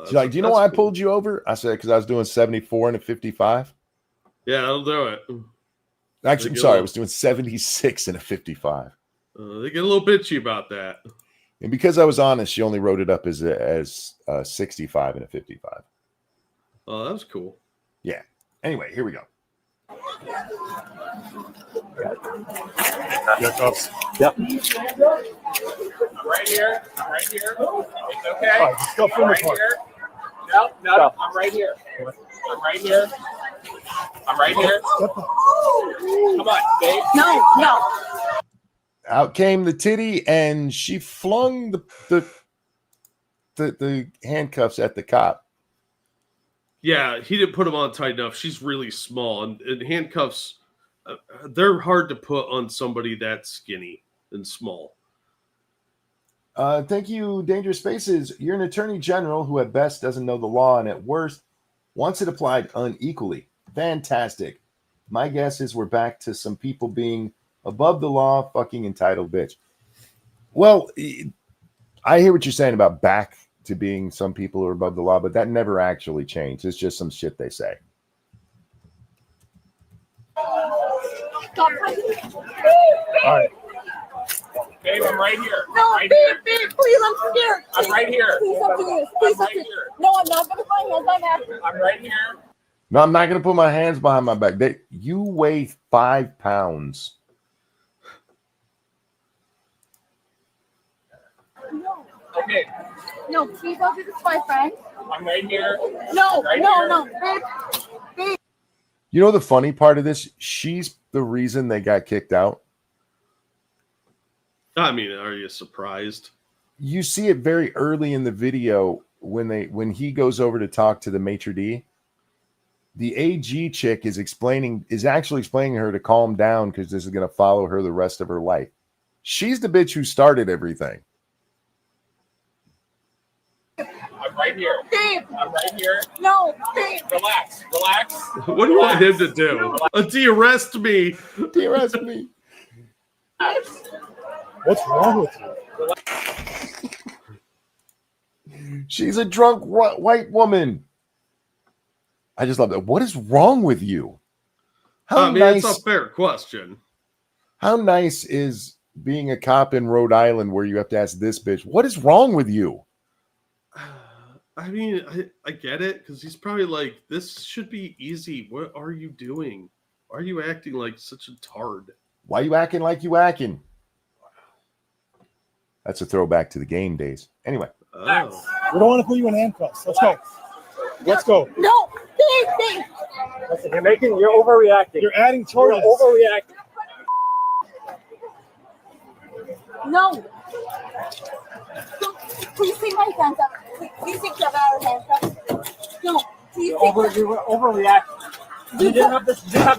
She's like, "Do you know why I pulled you over?" I said, "Because I was doing 74 and a 55. Yeah, that'll do it. Actually, I'm sorry, I was doing 76 and a 55. They get a little bitchy about that. And because I was honest, she only wrote it up as 65 and a 55. Oh, that was cool. Yeah. Anyway, here we go. Yep. I'm right here. I'm right here. It's okay. All right, just go I'm right here. No. I'm right here. I'm right here. I'm right here. Come on, Dave. No. Out came the titty, and she flung the handcuffs at the cop. Yeah, he didn't put them on tight enough. She's really small, and handcuffs, they're hard to put on somebody that skinny and small. Thank you, Dangerous Spaces. You're an attorney general who at best doesn't know the law and at worst wants it applied unequally. Fantastic. My guess is we're back to some people being above the law, fucking entitled bitch. Well, I hear what you're saying about back to being some people who are above the law, but that never actually changed. It's just some shit they say. All right. Babe, I'm right here. No, right babe, here. please, I'm scared. I'm right here. Please don't do this. Please I'm don't right do this. here. No, I'm not gonna find hands. I'm after. I'm right here. No, I'm not going to put my hands behind my back. You weigh 5 pounds. No. Okay. No, please don't do this, my friend. I'm right here. No, Right no, here. babe. You know the funny part of this? She's the reason they got kicked out. I mean, are you surprised? You see it very early in the video when he goes over to talk to the maitre d'. The AG chick is actually explaining to her to calm down because this is going to follow her the rest of her life. She's the bitch who started everything. I'm right here. Babe. I'm right here. No, babe. Relax. What do you want him to do? De-arrest me. De-arrest me. What's wrong with you? She's a drunk white woman. I just love that. What is wrong with you? It's a fair question. How nice is being a cop in Rhode Island where you have to ask this bitch, what is wrong with you? I mean, I get it because he's probably like, this should be easy. What are you doing? Why are you acting like such a tard? Why you acting like you acting? That's a throwback to the game days. Anyway. Oh. We don't want to put you in handcuffs. Let's go. Let's go. No, babe. Listen, you're overreacting. You're adding charges. You're overreacting. No. Please take my hands up. Please take your hands up. No, please take You were overreacting. You didn't have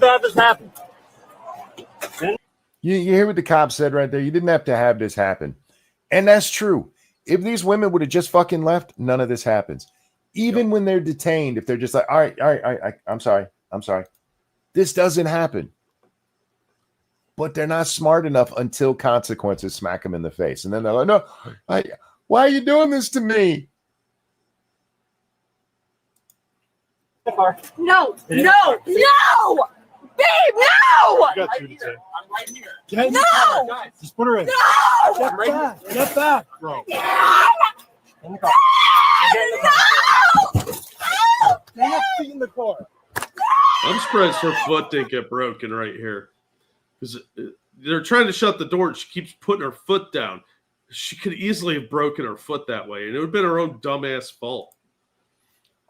to have this happen. You hear what the cop said right there? You didn't have to have this happen. And that's true. If these women would have just fucking left, none of this happens. Even when they're detained, if they're just like, all right, I'm sorry. This doesn't happen. But they're not smart enough until consequences smack them in the face. And then they're like, no, why are you doing this to me? No. Babe, no! You got two to say. I'm right here. Get in the No! car. Just put her in. No! Get back. Get back, bro. In the car. No! Get your feet in the car. I'm surprised her foot didn't get broken right here. Because they're trying to shut the door and she keeps putting her foot down. She could easily have broken her foot that way, and it would have been her own dumbass fault.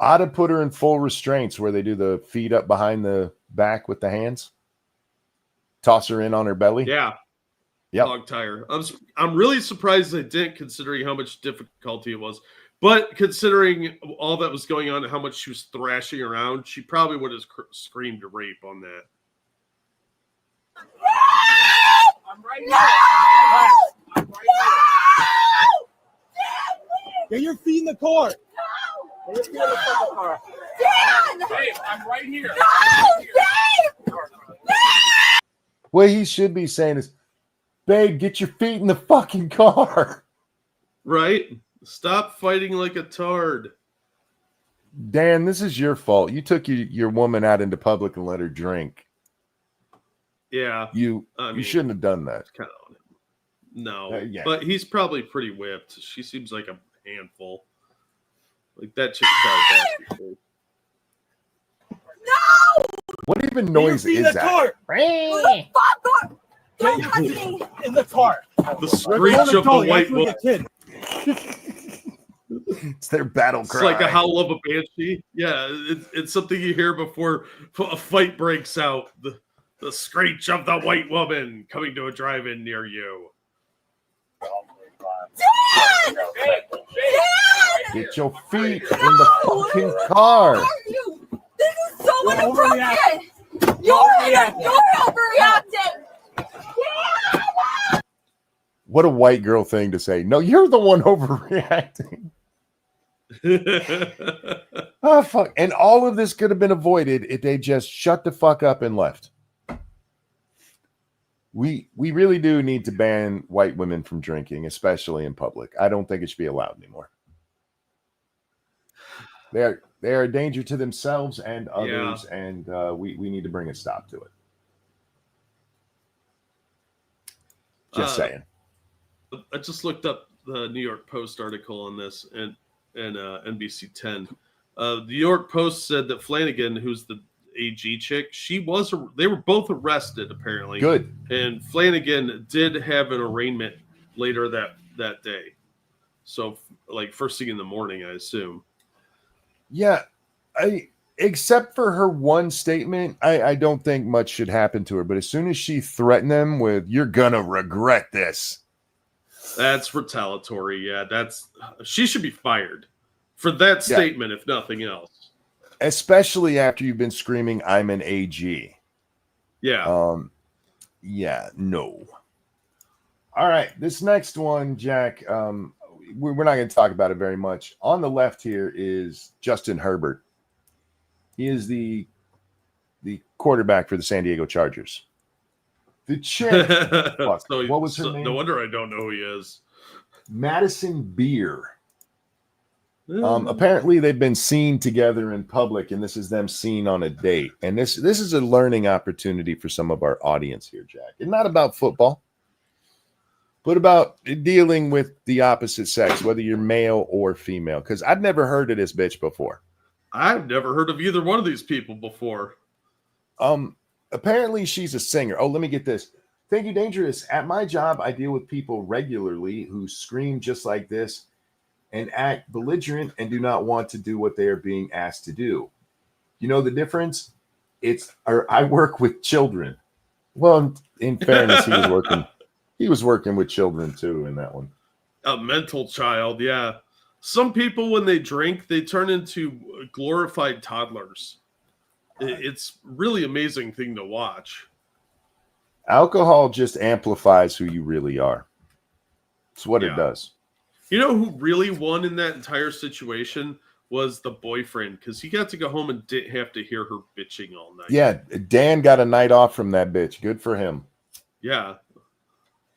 Ought to put her in full restraints where they do the feet up behind the back with the hands. Toss her in on her belly. Yeah. hog tire. I'm really surprised they didn't, considering how much difficulty it was. But considering all that was going on and how much she was thrashing around, she probably would have screamed rape on that. I'm right here. I'm right here. Get your feet in the car. Get your feet in the fucking car. Dan! Dave, I'm right here. No! Dave! What he should be saying is, babe, get your feet in the fucking car. Right? Stop fighting like a tard. Dan, this is your fault. You took your woman out into public and let her drink. Yeah. You shouldn't have done that. Kind of on him. No. Yeah. But he's probably pretty whipped. She seems like a handful. Like that chick tried. No! What even noise is that? Who the fuck? Don't touch me! In the car. The screech of the white woman. It's their battle It's cry. like a howl of a banshee. Yeah, it's something you hear before a fight breaks out. The screech of the white woman coming to a drive-in near you. Dan! Get your feet in the fucking car. This is so inappropriate! You're overreacting! Dan! What a white girl thing to say. No, you're the one overreacting. Oh, fuck. And all of this could have been avoided if they just shut the fuck up and left. We really do need to ban white women from drinking, especially in public. I don't think it should be allowed anymore. They are a danger to themselves and others, and we need to bring a stop to it. Just saying. I just looked up the New York Post article on this and NBC 10. The New York Post said that Flanagan, who's the AG chick, they were both arrested apparently. Good. And Flanagan did have an arraignment later that day. So like first thing in the morning, I assume. Yeah. Except for her one statement, I don't think much should happen to her. But as soon as she threatened them with, "You're gonna regret this," that's retaliatory. Yeah, she should be fired for that statement, if nothing else. Especially after you've been screaming, "I'm an AG." Yeah. Yeah. No. All right. This next one, Jack. We're not going to talk about it very much. On the left here is Justin Herbert. He is the quarterback for the San Diego Chargers. The chick, what was her name? No wonder I don't know who he is. Madison Beer. Apparently, they've been seen together in public, and this is them seen on a date. And this is a learning opportunity for some of our audience here, Jack. And not about football, but about dealing with the opposite sex, whether you're male or female. Because I've never heard of this bitch before. I've never heard of either one of these people before. Apparently she's a singer. Oh, let me get this. Thank you, Dangerous. At my job, I deal with people regularly who scream just like this and act belligerent and do not want to do what they are being asked to do. You know the difference? I work with children. Well, in fairness, he was working with children too in that one. A mental child, yeah. Some people, when they drink, they turn into glorified toddlers. It's really amazing thing to watch. Alcohol just amplifies who you really are. It's what it does. You know who really won in that entire situation was the boyfriend, because he got to go home and didn't have to hear her bitching all night. Yeah, Dan got a night off from that bitch. Good for him. Yeah.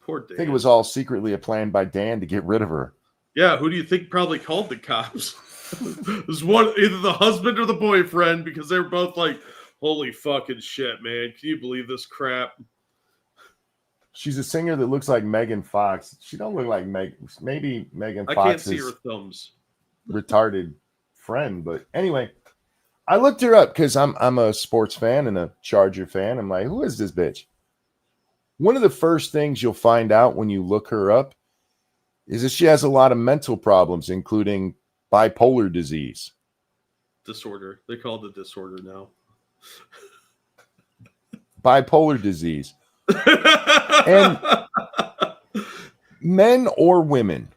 Poor Dan. I think it was all secretly a plan by Dan to get rid of her. Yeah, who do you think probably called the cops? It was either the husband or the boyfriend, because they were both like, "Holy fucking shit, man. Can you believe this crap?" She's a singer that looks like Megan Fox. She don't look like maybe Megan Fox. I can't see her thumbs. Retarded friend, but anyway, I looked her up because I'm a sports fan and a Charger fan. I'm like, who is this bitch? One of the first things you'll find out when you look her up is that she has a lot of mental problems, including bipolar disease. Disorder. They call it a disorder now. Bipolar disease. And Men or women.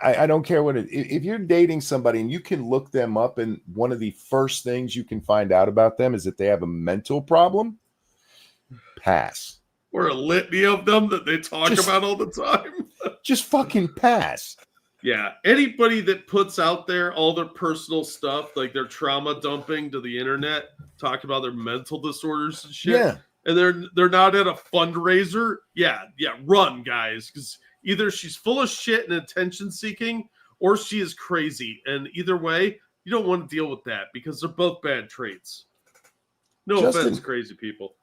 I don't care what it is. If you're dating somebody and you can look them up, and one of the first things you can find out about them is that they have a mental problem, pass. Or a litany of them that they talk about all the time. Just fucking pass. Yeah. Anybody that puts out there all their personal stuff, like their trauma dumping to the internet, talking about their mental disorders and shit. Yeah. And they're not at a fundraiser. Yeah, run, guys. Because either she's full of shit and attention seeking, or she is crazy. And either way, you don't want to deal with that because they're both bad traits. No offense, crazy people.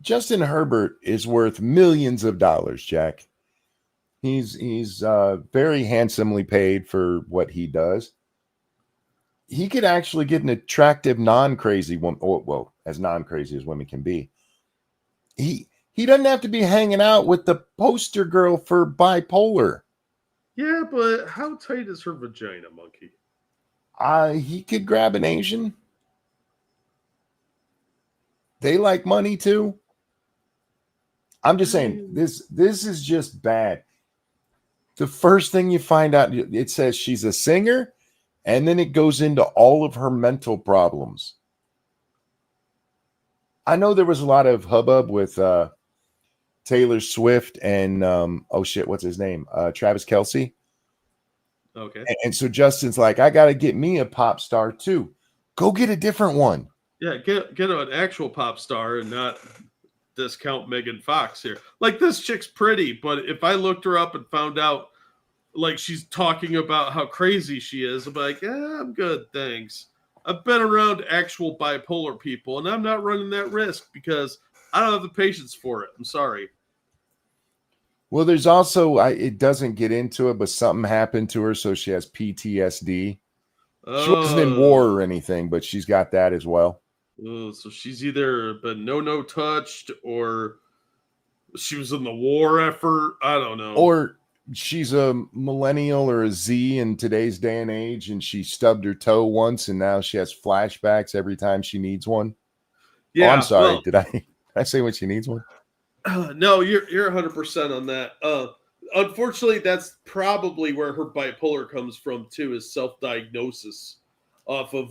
Justin Herbert is worth millions of dollars, Jack. He's very handsomely paid for what he does. He could actually get an attractive, non-crazy woman, well, as non-crazy as women can be. He doesn't have to be hanging out with the poster girl for bipolar. Yeah, but how tight is her vagina, Monkey? He could grab an Asian. They like money too. I'm just saying, this is just bad. The first thing you find out, it says she's a singer, and then it goes into all of her mental problems. I know there was a lot of hubbub with Taylor Swift and what's his name? Travis Kelce. Okay. And so Justin's like, I got to get me a pop star too. Go get a different one. Yeah, get an actual pop star and not discount Megan Fox here. Like, this chick's pretty, but if I looked her up and found out like she's talking about how crazy she is, I'm like, I'm good, thanks. I've been around actual bipolar people, and I'm not running that risk because I don't have the patience for it. I'm sorry. Well, there's also, it doesn't get into it, but something happened to her, so she has PTSD. She wasn't in war or anything, but she's got that as well. Oh, so she's either been no touched, or she was in the war effort. I don't know. Or she's a millennial or a Z in today's day and age, and she stubbed her toe once, and now she has flashbacks every time she needs one. Yeah, I'm sorry. Well, did I say when she needs one? No, you're 100% on that. Unfortunately, that's probably where her bipolar comes from too, is self-diagnosis off of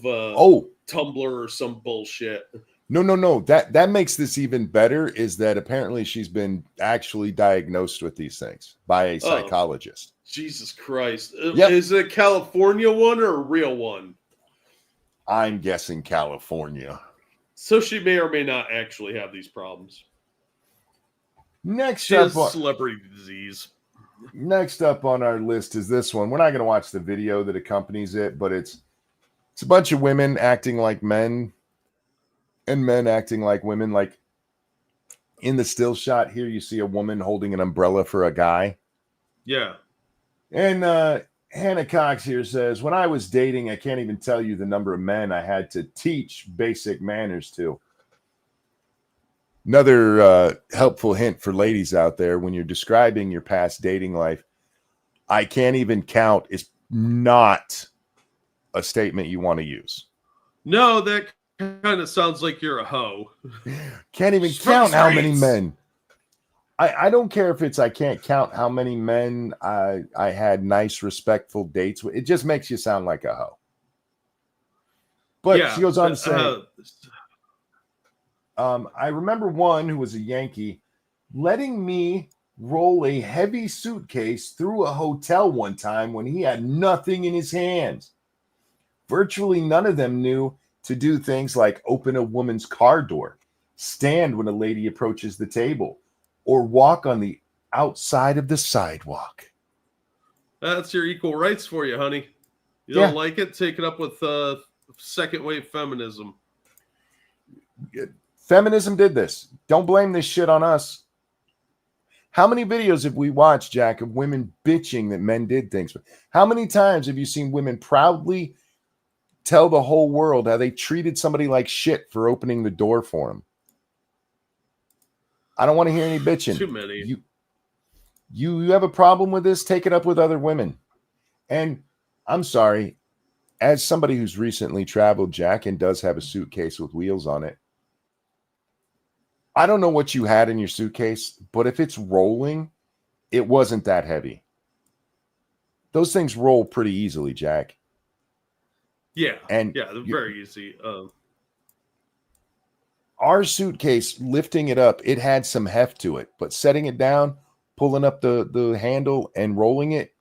Tumblr or some bullshit. No. That makes this even better, is that apparently she's been actually diagnosed with these things by a psychologist. Jesus Christ. Yep. Is it a California one or a real one? I'm guessing California. So she may or may not actually have these problems. Next up, celebrity disease. Next up on our list is this one. We're not going to watch the video that accompanies it, but it's a bunch of women acting like men and men acting like women. Like in the still shot here, you see a woman holding an umbrella for a guy. Yeah. And Hannah Cox here says, when I was dating, I can't even tell you the number of men I had to teach basic manners to. Another helpful hint for ladies out there, when you're describing your past dating life, I can't even count is not a statement you want to use. No, that kind of sounds like you're a hoe. Can't even count how many men. I don't care if it's I can't count how many men I had nice, respectful dates with. It just makes you sound like a hoe. But yeah, she goes on to say, I remember one who was a Yankee letting me roll a heavy suitcase through a hotel one time when he had nothing in his hands. Virtually none of them knew to do things like open a woman's car door, stand when a lady approaches the table, or walk on the outside of the sidewalk. That's your equal rights for you, honey. You don't like it? Take it up with second wave feminism. Feminism did this. Don't blame this shit on us. How many videos have we watched, Jack, of women bitching that men did things? How many times have you seen women proudly tell the whole world how they treated somebody like shit for opening the door for them? I don't want to hear any bitching. Too many. You have a problem with this? Take it up with other women. And I'm sorry, as somebody who's recently traveled, Jack, and does have a suitcase with wheels on it, I don't know what you had in your suitcase, but if it's rolling it wasn't that heavy. Those things roll pretty easily, Jack. Yeah, and they're very easy. Our suitcase, lifting it up, it had some heft to it, but setting it down, pulling up the handle and rolling it,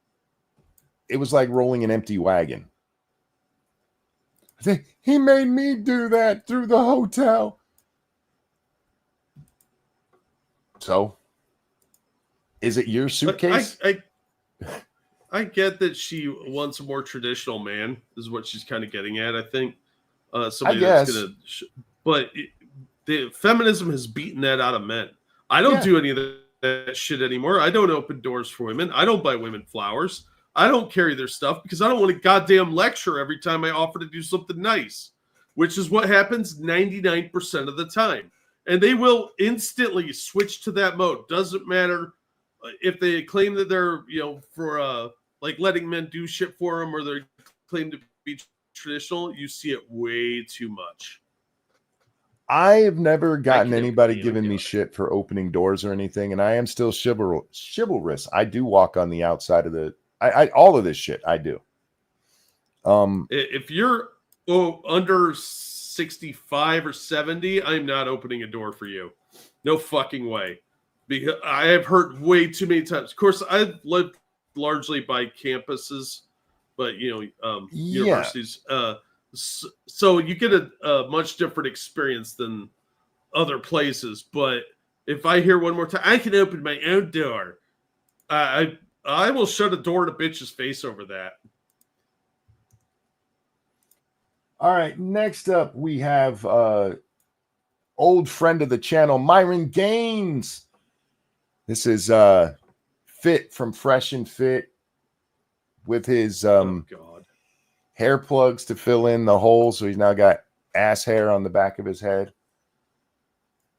it was like rolling an empty wagon. He made me do that through the hotel. So, is it your suitcase? I get that she wants a more traditional man, is what she's kind of getting at, I think. Somebody that's going to... But the feminism has beaten that out of men. I don't do any of that shit anymore. I don't open doors for women. I don't buy women flowers. I don't carry their stuff because I don't want a goddamn lecture every time I offer to do something nice, which is what happens 99% of the time. And they will instantly switch to that mode. Doesn't matter if they claim that they're, for like letting men do shit for them, or they claim to be traditional. You see it way too much. I have never gotten anybody giving me shit for opening doors or anything, and I am still chivalrous. I do walk on the outside of the. I all of this shit I do. If you're under 65 or 70, I'm not opening a door for you. No fucking way. Because I have heard way too many times. Of course, I've lived largely by campuses, but universities. So you get a much different experience than other places. But if I hear one more time, I can open my own door. I will shut a door in a bitch's face over that. All right. Next up, we have old friend of the channel, Myron Gaines. This is Fit from Fresh and Fit with his hair plugs to fill in the holes. So he's now got ass hair on the back of his head.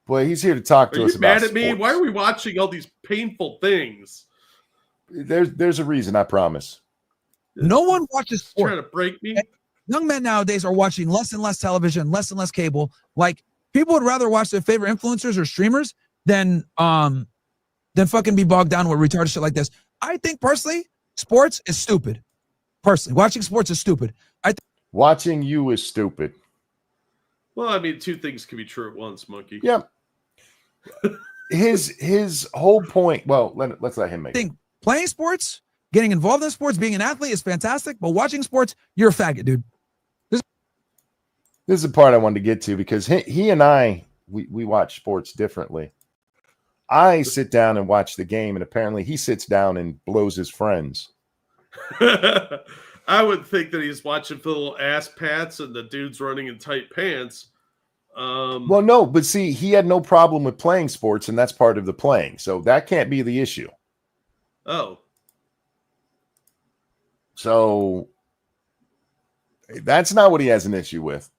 Boy, he's here to talk to us about sports. Are you mad at me? Why are we watching all these painful things? There's a reason, I promise. No one watches sports. Trying to break me. Young men nowadays are watching less and less television, less and less cable. Like, people would rather watch their favorite influencers or streamers than fucking be bogged down with retarded shit like this. I think personally, sports is stupid. Personally, watching sports is stupid. Watching you is stupid. Well, I mean, two things can be true at once, Monkey. Yeah. His whole point. Well, let's let him make it. Playing sports, getting involved in sports, being an athlete is fantastic, but watching sports, you're a faggot, dude. This is the part I wanted to get to because he and I, we watch sports differently. I sit down and watch the game, and apparently he sits down and blows his friends. I would think that he's watching for little ass pats and the dude's running in tight pants. Well, no, but see, he had no problem with playing sports, and that's part of the playing. So that can't be the issue. Oh. So that's not what he has an issue with.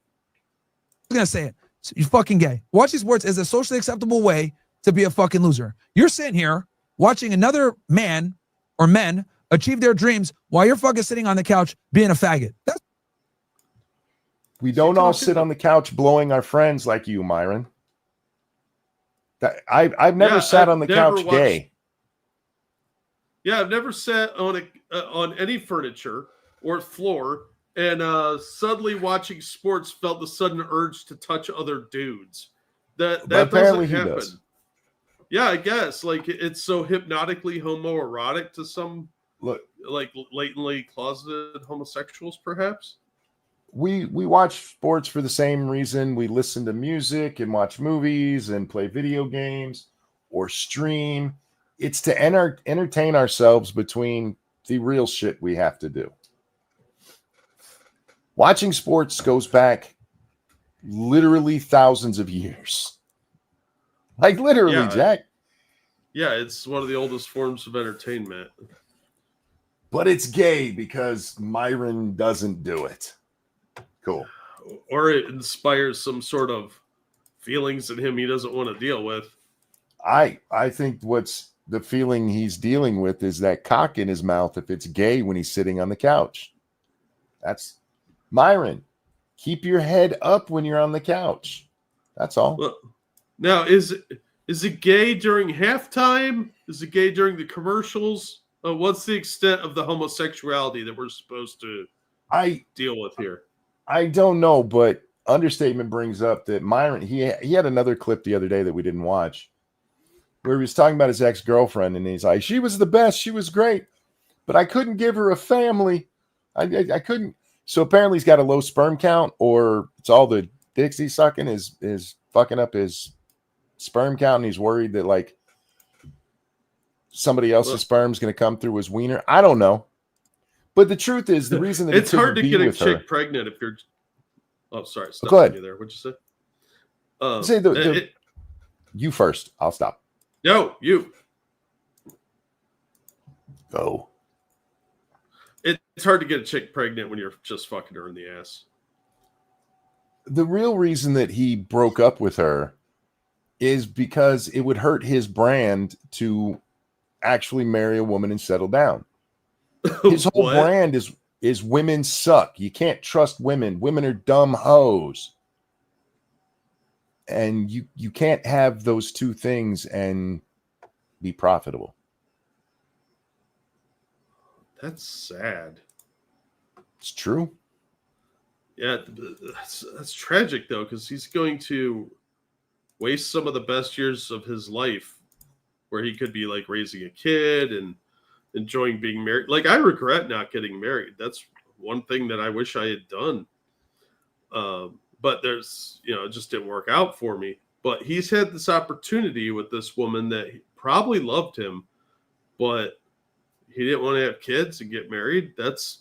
I'm going to say it. You're fucking gay. Watching sports is a socially acceptable way to be a fucking loser. You're sitting here watching another man or men achieve their dreams while you're fucking sitting on the couch being a faggot. We don't all sit on the couch blowing our friends like you, Myron. I've never sat on the couch gay. Yeah, I've never sat on any furniture or floor and suddenly watching sports felt the sudden urge to touch other dudes. That doesn't happen. Does. Yeah, I guess like it's so hypnotically homoerotic to some like latently closeted homosexuals, perhaps. We watch sports for the same reason we listen to music and watch movies and play video games or stream. It's to entertain ourselves between the real shit we have to do. Watching sports goes back literally thousands of years. Like literally, Jack. Yeah, it's one of the oldest forms of entertainment. But it's gay because Myron doesn't do it. Cool. Or it inspires some sort of feelings in him he doesn't want to deal with. I think what's the feeling he's dealing with is that cock in his mouth if it's gay when he's sitting on the couch. That's Myron. Keep your head up when you're on the couch. That's all. Well, now, is Is it gay during halftime? Is it gay during the commercials? What's the extent of the homosexuality that we're supposed to deal with here? I don't know, but Understatement brings up that Myron, he had another clip the other day that we didn't watch where he was talking about his ex-girlfriend, and he's like, she was the best, she was great, but I couldn't give her a family. I couldn't. So apparently he's got a low sperm count, or it's all the dicks he's sucking is fucking up his sperm count, and he's worried that like somebody else's sperm's going to come through his wiener. I don't know. But the truth is, the reason that it's hard to get a chick pregnant if you're. Oh, sorry. Stop Go ahead. You there. What'd you say? Say you first. I'll stop. No, you. Go. It's hard to get a chick pregnant when you're just fucking her in the ass. The real reason that he broke up with her is because it would hurt his brand to actually marry a woman and settle down. His whole brand is women suck. You can't trust women. Women are dumb hoes. And you can't have those two things and be profitable. That's sad. It's true. Yeah, that's tragic though, because he's going to waste some of the best years of his life where he could be like raising a kid and enjoying being married. Like, I regret not getting married. That's one thing that I wish I had done. But there's, it just didn't work out for me. But he's had this opportunity with this woman that probably loved him, but he didn't want to have kids and get married. That's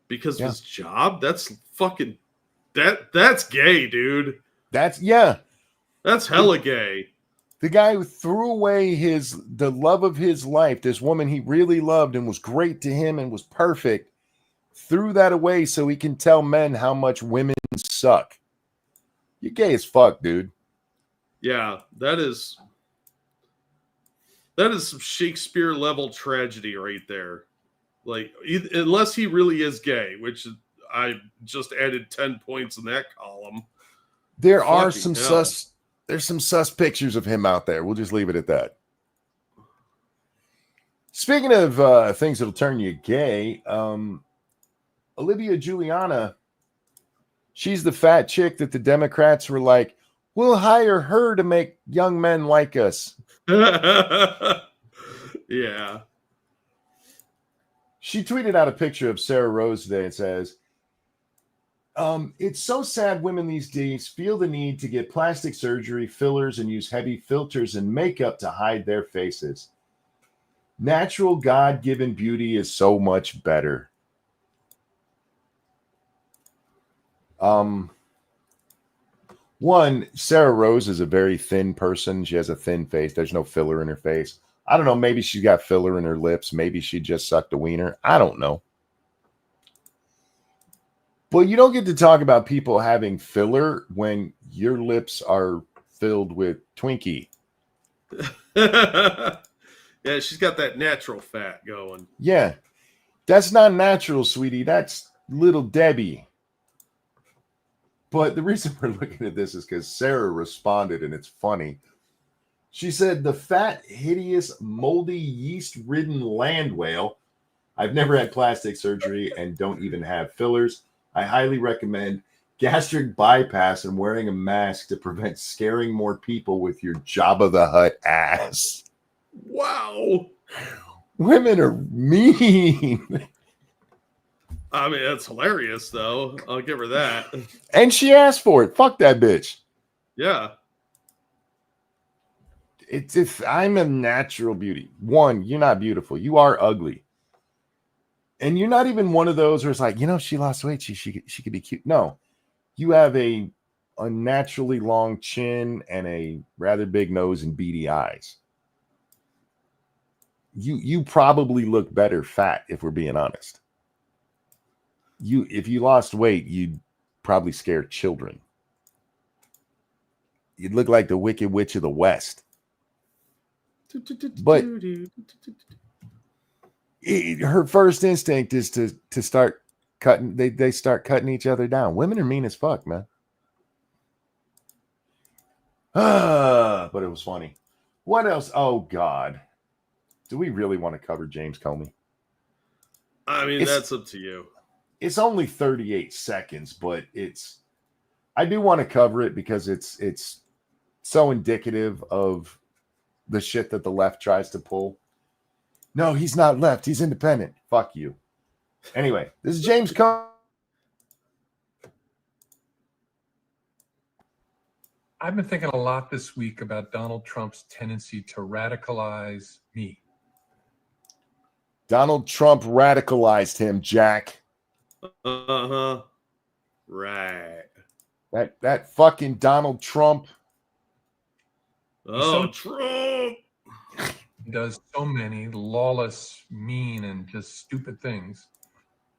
because of his job. That's fucking that's gay, dude. That's hella gay. The guy who threw away the love of his life, this woman he really loved and was great to him and was perfect, threw that away so he can tell men how much women suck. You're gay as fuck, dude. Yeah, that is some Shakespeare level tragedy right there. Like, unless he really is gay, which I just added 10 points in that column. There are some there's some sus pictures of him out there. We'll just leave it at that. Speaking of things that'll turn you gay, Olivia Giuliana, she's the fat chick that the Democrats were like, we'll hire her to make young men like us. Yeah. She tweeted out a picture of Sarah Rose today and says, it's so sad women these days feel the need to get plastic surgery, fillers, and use heavy filters and makeup to hide their faces. Natural God-given beauty is so much better. One, Sarah Rose is a very thin person. She has a thin face. There's no filler in her face. I don't know. Maybe she got filler in her lips. Maybe she just sucked a wiener. I don't know. But you don't get to talk about people having filler when your lips are filled with Twinkie. Yeah, she's got that natural fat going. Yeah. That's not natural, sweetie. That's little Debbie. But the reason we're looking at this is because Sarah responded, and it's funny. She said, the fat, hideous, moldy, yeast-ridden land whale. I've never had plastic surgery and don't even have fillers. I highly recommend gastric bypass and wearing a mask to prevent scaring more people with your Jabba the Hutt ass. Wow. Women are mean. I mean, that's hilarious, though. I'll give her that. And she asked for it. Fuck that bitch. Yeah. It's if I'm a natural beauty. One, you're not beautiful. You are ugly. And you're not even one of those where it's like, she lost weight. She could be cute. No. You have a unnaturally long chin and a rather big nose and beady eyes. You probably look better fat, if we're being honest. If you lost weight, you'd probably scare children. You'd look like the Wicked Witch of the West. But her first instinct is to start cutting. They start cutting each other down. Women are mean as fuck, man. But it was funny. What else? Oh God, do we really want to cover James Comey? I mean, that's up to you. It's only 38 seconds, but I do want to cover it because it's so indicative of the shit that the left tries to pull. No, he's not left. He's independent. Fuck you. Anyway, this is James Comey. I've been thinking a lot this week about Donald Trump's tendency to radicalize me. Donald Trump radicalized him, Jack. Uh-huh. Right. That fucking Donald Trump. Oh, Trump. He does so many lawless, mean, and just stupid things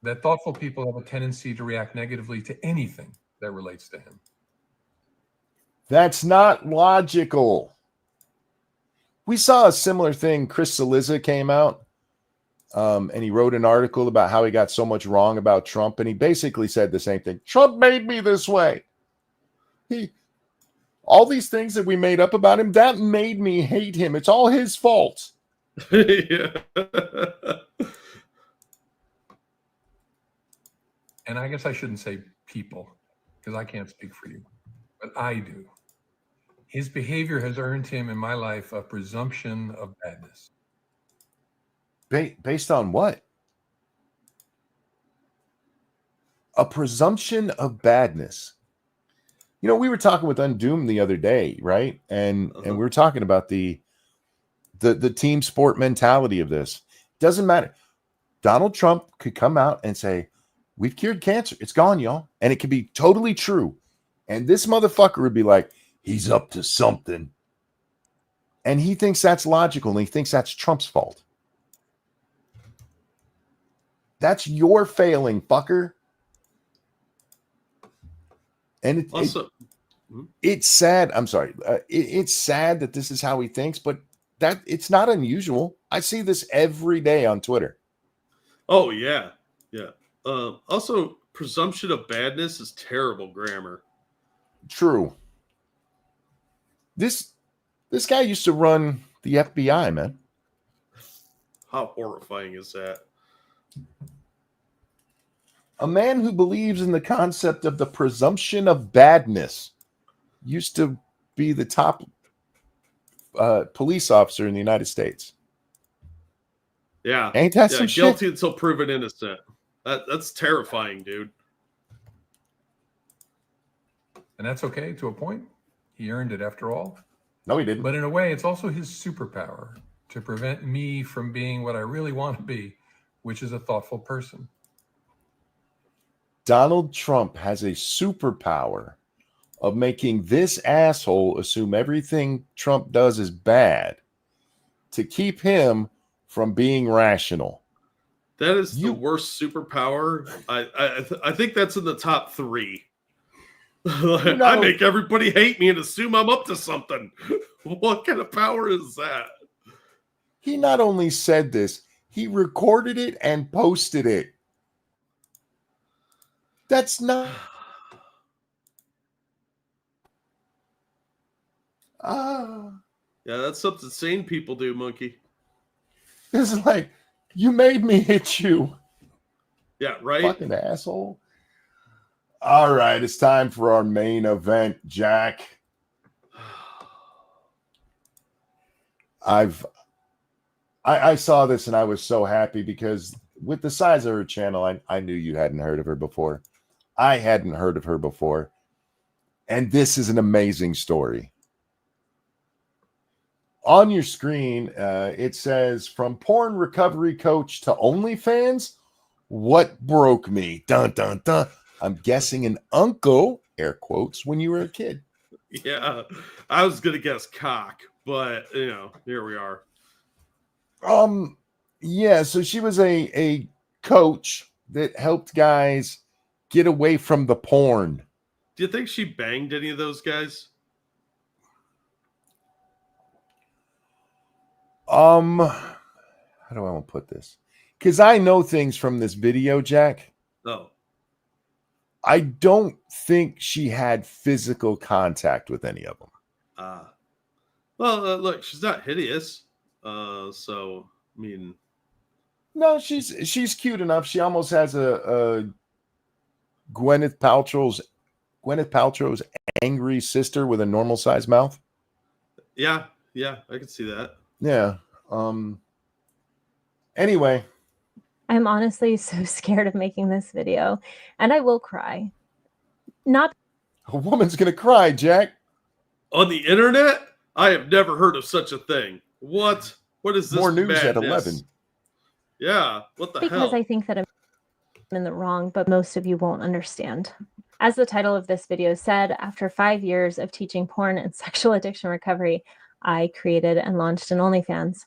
that thoughtful people have a tendency to react negatively to anything that relates to him. That's not logical. We saw a similar thing. Chris Cillizza came out and he wrote an article about how he got so much wrong about Trump. And he basically said the same thing. Trump made me this way. All these things that we made up about him, that made me hate him. It's all his fault. Yeah. And I guess I shouldn't say people because I can't speak for you, but I do. His behavior has earned him in my life a presumption of badness. Based on what? A presumption of badness. You know, we were talking with Undoomed the other day, right? And we were talking about the team sport mentality of this. Doesn't matter. Donald Trump could come out and say, "We've cured cancer. It's gone, y'all." And it could be totally true. And this motherfucker would be like, "He's up to something." And he thinks that's logical, and he thinks that's Trump's fault. That's your failing, fucker. And it's sad. I'm sorry. It's sad that this is how he thinks, but that it's not unusual. I see this every day on Twitter. Oh, yeah. Yeah. Also, presumption of badness is terrible grammar. True. This guy used to run the FBI, man. How horrifying is that? A man who believes in the concept of the presumption of badness used to be the top police officer in the United States. Yeah. Ain't that some shit? Guilty until proven innocent. That's terrifying, dude. And that's okay to a point. He earned it after all. No, he didn't. But in a way, it's also his superpower to prevent me from being what I really want to be, which is a thoughtful person. Donald Trump has a superpower of making this asshole assume everything Trump does is bad to keep him from being rational. That is the worst superpower. I think that's in the top 3. I make everybody hate me and assume I'm up to something. What kind of power is that? He not only said this, he recorded it and posted it. That's not. Yeah, that's something sane people do, monkey. It's like, you made me hit you. Yeah, right? Fucking asshole. All right, it's time for our main event, Jack. I saw this and I was so happy because with the size of her channel, I knew you hadn't heard of her before. I hadn't heard of her before. And this is an amazing story. On your screen, it says, "From porn recovery coach to OnlyFans, what broke me?" Dun, dun, dun. I'm guessing an uncle, air quotes, when you were a kid. Yeah, I was going to guess cock, but, here we are. Yeah, so she was a coach that helped guys get away from the porn. Do you think she banged any of those guys? How do I want to put this? Because I know things from this video, Jack. Oh. I don't think she had physical contact with any of them. Well, look, she's not hideous. So I mean, no, she's cute enough. She almost has a Gwyneth Paltrow's angry sister with a normal sized mouth. Yeah, I can see that. Yeah. Anyway, I'm honestly so scared of making this video, and I will cry. Not a woman's gonna cry, Jack. On the internet? I have never heard of such a thing. What? What is this? More news madness? at 11. Yeah, what the because hell? I think that I'm in the wrong, but most of you won't understand. As the title of this video said, after 5 years of teaching porn and sexual addiction recovery, I created and launched an OnlyFans.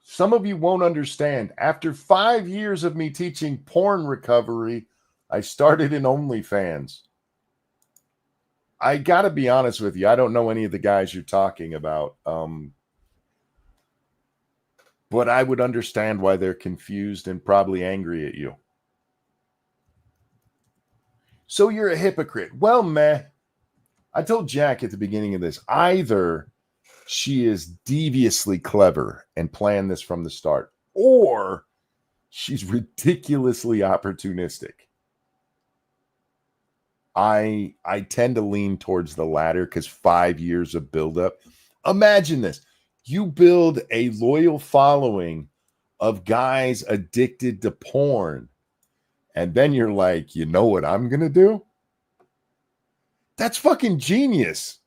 Some of you won't understand. After 5 years of me teaching porn recovery, I started an OnlyFans. I got to be honest with you. I don't know any of the guys you're talking about. But I would understand why they're confused and probably angry at you. So you're a hypocrite. Well, meh. I told Jack at the beginning of this, either she is deviously clever and planned this from the start, or she's ridiculously opportunistic. I tend to lean towards the latter because 5 years of buildup. Imagine this. You build a loyal following of guys addicted to porn. And then you're like, you know what I'm going to do? That's fucking genius.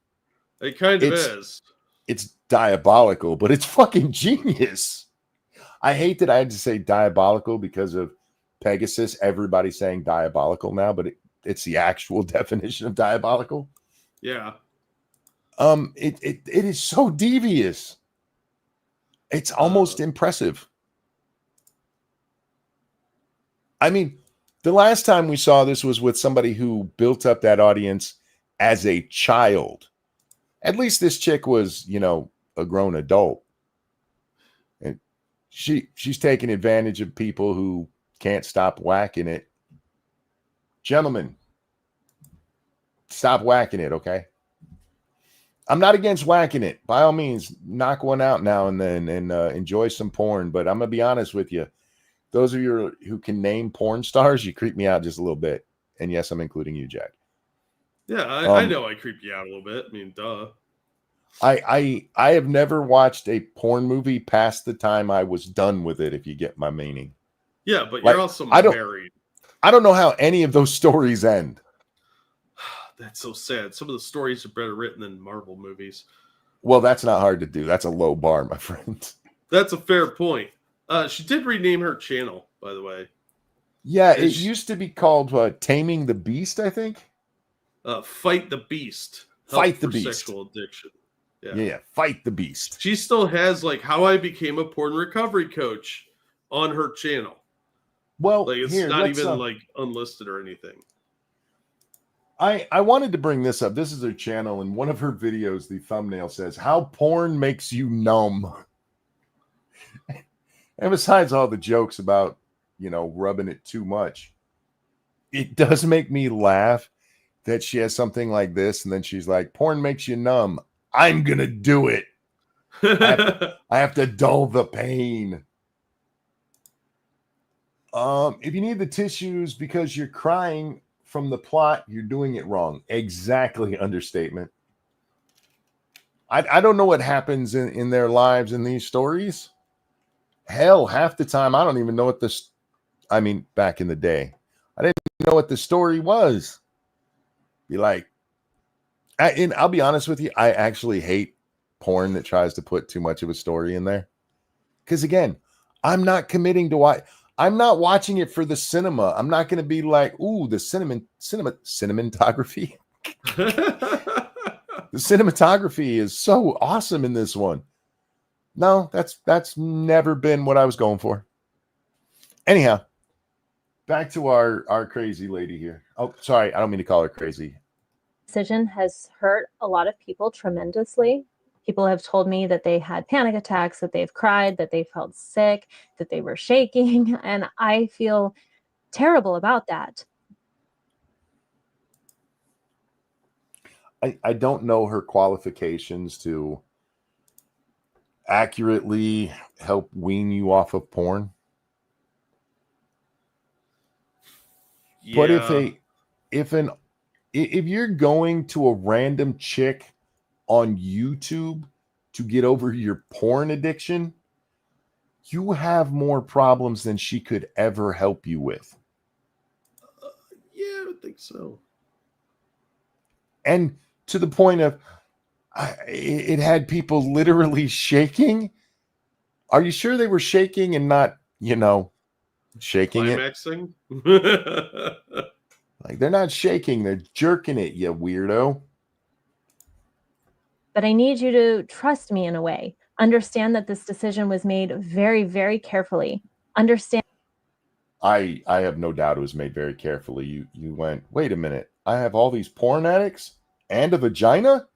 It kind of is. It's diabolical, but it's fucking genius. I hate that I had to say diabolical because of Pegasus. Everybody's saying diabolical now, but it's the actual definition of diabolical. Yeah. It is so devious. It's almost impressive. I mean, the last time we saw this was with somebody who built up that audience as a child. At least this chick was, a grown adult. And she's taking advantage of people who can't stop whacking it. Gentlemen, stop whacking it, okay? I'm not against whacking it. By all means, knock one out now and then and enjoy some porn. But I'm going to be honest with you. Those of you who can name porn stars, you creep me out just a little bit. And yes, I'm including you, Jack. Yeah, I know I creep you out a little bit. I mean, duh. I have never watched a porn movie past the time I was done with it, if you get my meaning. Yeah, but you're also married. I don't know how any of those stories end. That's so sad. Some of the stories are better written than Marvel movies. Well, that's not hard to do. That's a low bar, my friend. That's a fair point. She did rename her channel, by the way. Yeah, it used to be called Taming the Beast, I think. Fight the Beast. Fight the Beast. Sexual addiction. Yeah, Fight the Beast. She still has how I became a porn recovery coach on her channel. Well, it's not even unlisted or anything. I wanted to bring this up. This is her channel, and one of her videos, the thumbnail says, "How porn makes you numb." And besides all the jokes about, rubbing it too much, it does make me laugh that she has something like this, and then she's like, "Porn makes you numb. I'm going to do it. I have to dull the pain." If you need the tissues because you're crying from the plot, you're doing it wrong. Exactly, understatement. I don't know what happens in their lives in these stories. Hell, half the time, I don't even know what back in the day, I didn't know what the story was. Be like, and I'll be honest with you, I actually hate porn that tries to put too much of a story in there. Because again, I'm not committing to why. I'm not watching it for the cinema. I'm not going to be like, ooh, the cinematography. The cinematography is so awesome in this one. No, that's never been what I was going for. Anyhow, back to our crazy lady here. Oh, sorry, I don't mean to call her crazy. Decision has hurt a lot of people tremendously. People have told me that they had panic attacks, that they've cried, that they felt sick, that they were shaking, and I feel terrible about that. I don't know her qualifications to accurately help wean you off of porn. Yeah. But if you're going to a random chick on YouTube to get over your porn addiction, you have more problems than she could ever help you with. Yeah, I would think so. And to the point of it had people literally shaking. Are you sure they were shaking and not, shaking Climaxing? it? Like, they're not shaking, they're jerking it, you weirdo. But I need you to trust me in a way. Understand that this decision was made very, very carefully. Understand. I have no doubt it was made very carefully. You went, wait a minute, I have all these porn addicts and a vagina?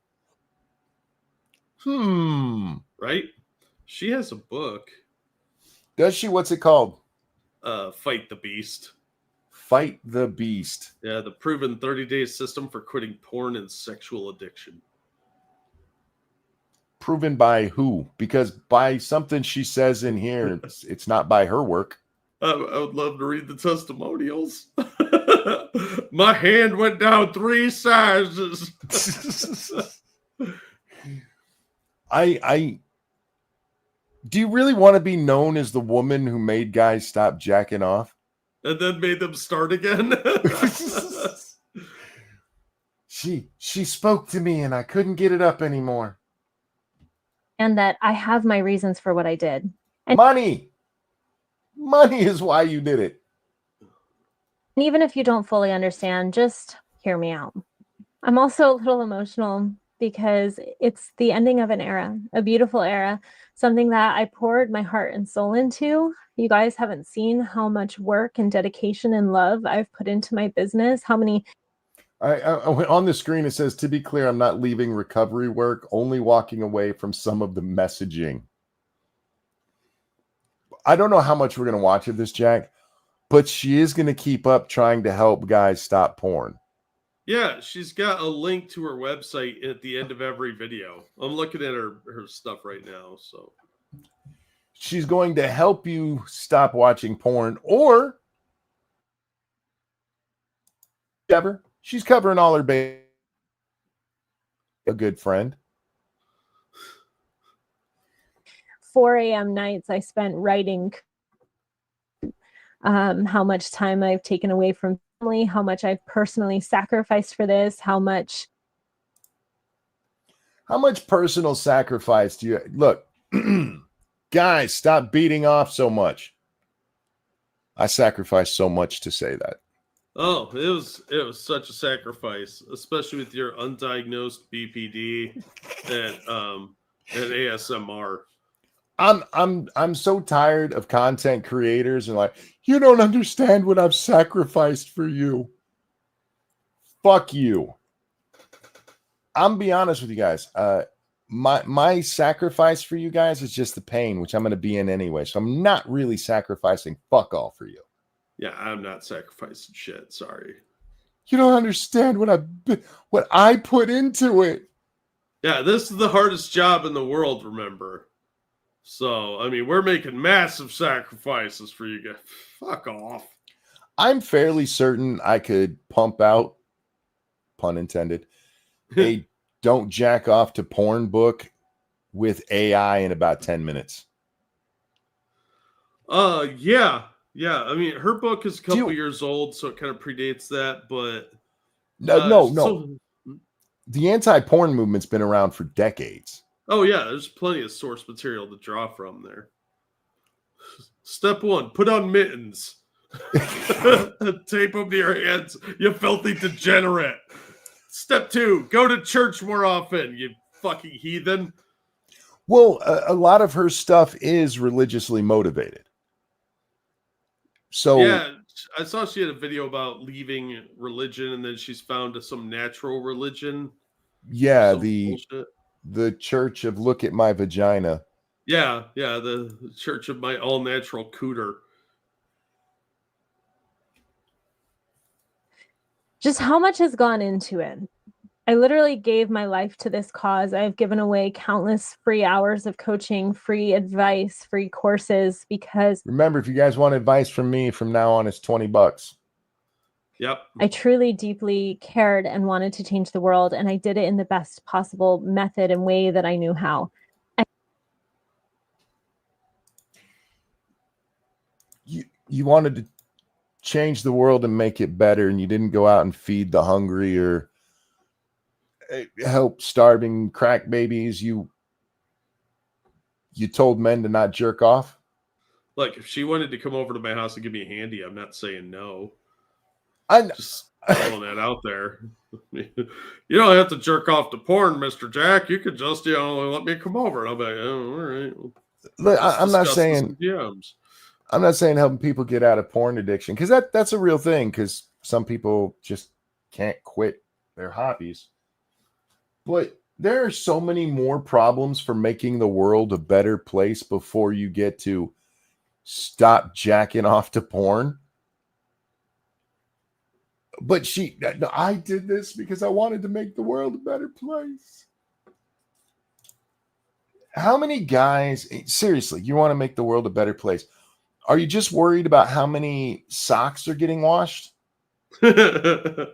Right? She has a book. Does she? What's it called? Fight the Beast. Fight the Beast. Yeah, the proven 30-day system for quitting porn and sexual addiction. Proven by who? Because by something she says in here, it's not by her work. I would love to read the testimonials. My hand went down 3 sizes. Do you really want to be known as the woman who made guys stop jacking off? And then made them start again? She spoke to me and I couldn't get it up anymore. And that I have my reasons for what I did. And Money is why you did it. And even if you don't fully understand, just hear me out. I'm also a little emotional because it's the ending of an era, a beautiful era, something that I poured my heart and soul into. You guys haven't seen how much work and dedication and love I've put into my business, how many... On the screen, it says, to be clear, I'm not leaving recovery work, only walking away from some of the messaging. I don't know how much we're going to watch of this, Jack, but she is going to keep up trying to help guys stop porn. Yeah, she's got a link to her website at the end of every video. I'm looking at her stuff right now. So she's going to help you stop watching porn, or whatever. She's covering all her bases. A good friend. 4 a.m. nights I spent writing. How much time I've taken away from family, how much I've personally sacrificed for this, how much personal sacrifice do you look? Guys, stop beating off so much. I sacrificed so much to say that. Oh, it was such a sacrifice, especially with your undiagnosed BPD and ASMR. I'm so tired of content creators and like, you don't understand what I've sacrificed for you. Fuck you. I'm be honest with you guys. My sacrifice for you guys is just the pain, which I'm going to be in anyway. So I'm not really sacrificing fuck all for you. Yeah, I'm not sacrificing shit. Sorry. You don't understand what I put into it. Yeah, this is the hardest job in the world, remember. So, I mean, we're making massive sacrifices for you guys. Fuck off. I'm fairly certain I could pump out, pun intended, a don't jack off to porn book with AI in about 10 minutes. Yeah. I mean, her book is a couple years old, so it kind of predates that, but... No. The anti-porn movement's been around for decades. Oh, yeah, there's plenty of source material to draw from there. Step 1, put on mittens. Tape them to your hands, you filthy degenerate. Step 2, go to church more often, you fucking heathen. Well, a lot of her stuff is religiously motivated. So yeah, I saw she had a video about leaving religion, and then she's found some natural religion. Yeah, the Church of Look at My Vagina. Yeah, the Church of My All Natural Cooter. Just how much has gone into it. I literally gave my life to this cause. I've given away countless free hours of coaching, free advice, free courses, because remember, if you guys want advice from me from now on, it's $20. Yep. I truly deeply cared and wanted to change the world, and I did it in the best possible method and way that I knew how. You wanted to change the world and make it better, and you didn't go out and feed the hungry or help starving crack babies. You told men to not jerk off. Look, if she wanted to come over to my house and give me a handy, I'm not saying no. I'm just throwing that out there. You don't have to jerk off to porn, Mr. Jack. You could just, let me come over. And I'll be like, oh, all right. Look, I'm not saying DMs. I'm not saying helping people get out of porn addiction, because that's a real thing, because some people just can't quit their hobbies. But there are so many more problems for making the world a better place before you get to stop jacking off to porn. But I did this because I wanted to make the world a better place. How many guys, seriously, you want to make the world a better place? Are you just worried about how many socks are getting washed? You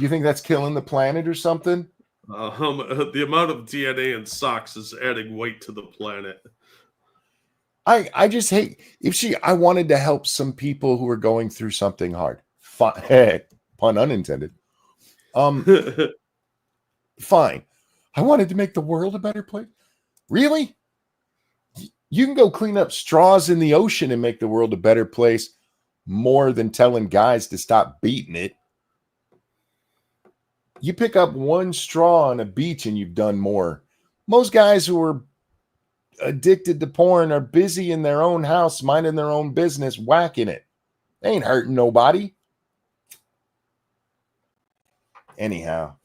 think that's killing the planet or something? The amount of DNA in socks is adding weight to the planet. I just hate I wanted to help some people who are going through something hard. Pun unintended. Fine. I wanted to make the world a better place. Really? You can go clean up straws in the ocean and make the world a better place more than telling guys to stop beating it. You pick up one straw on a beach and you've done more. Most guys who are addicted to porn are busy in their own house, minding their own business, whacking it. They ain't hurting nobody. Anyhow.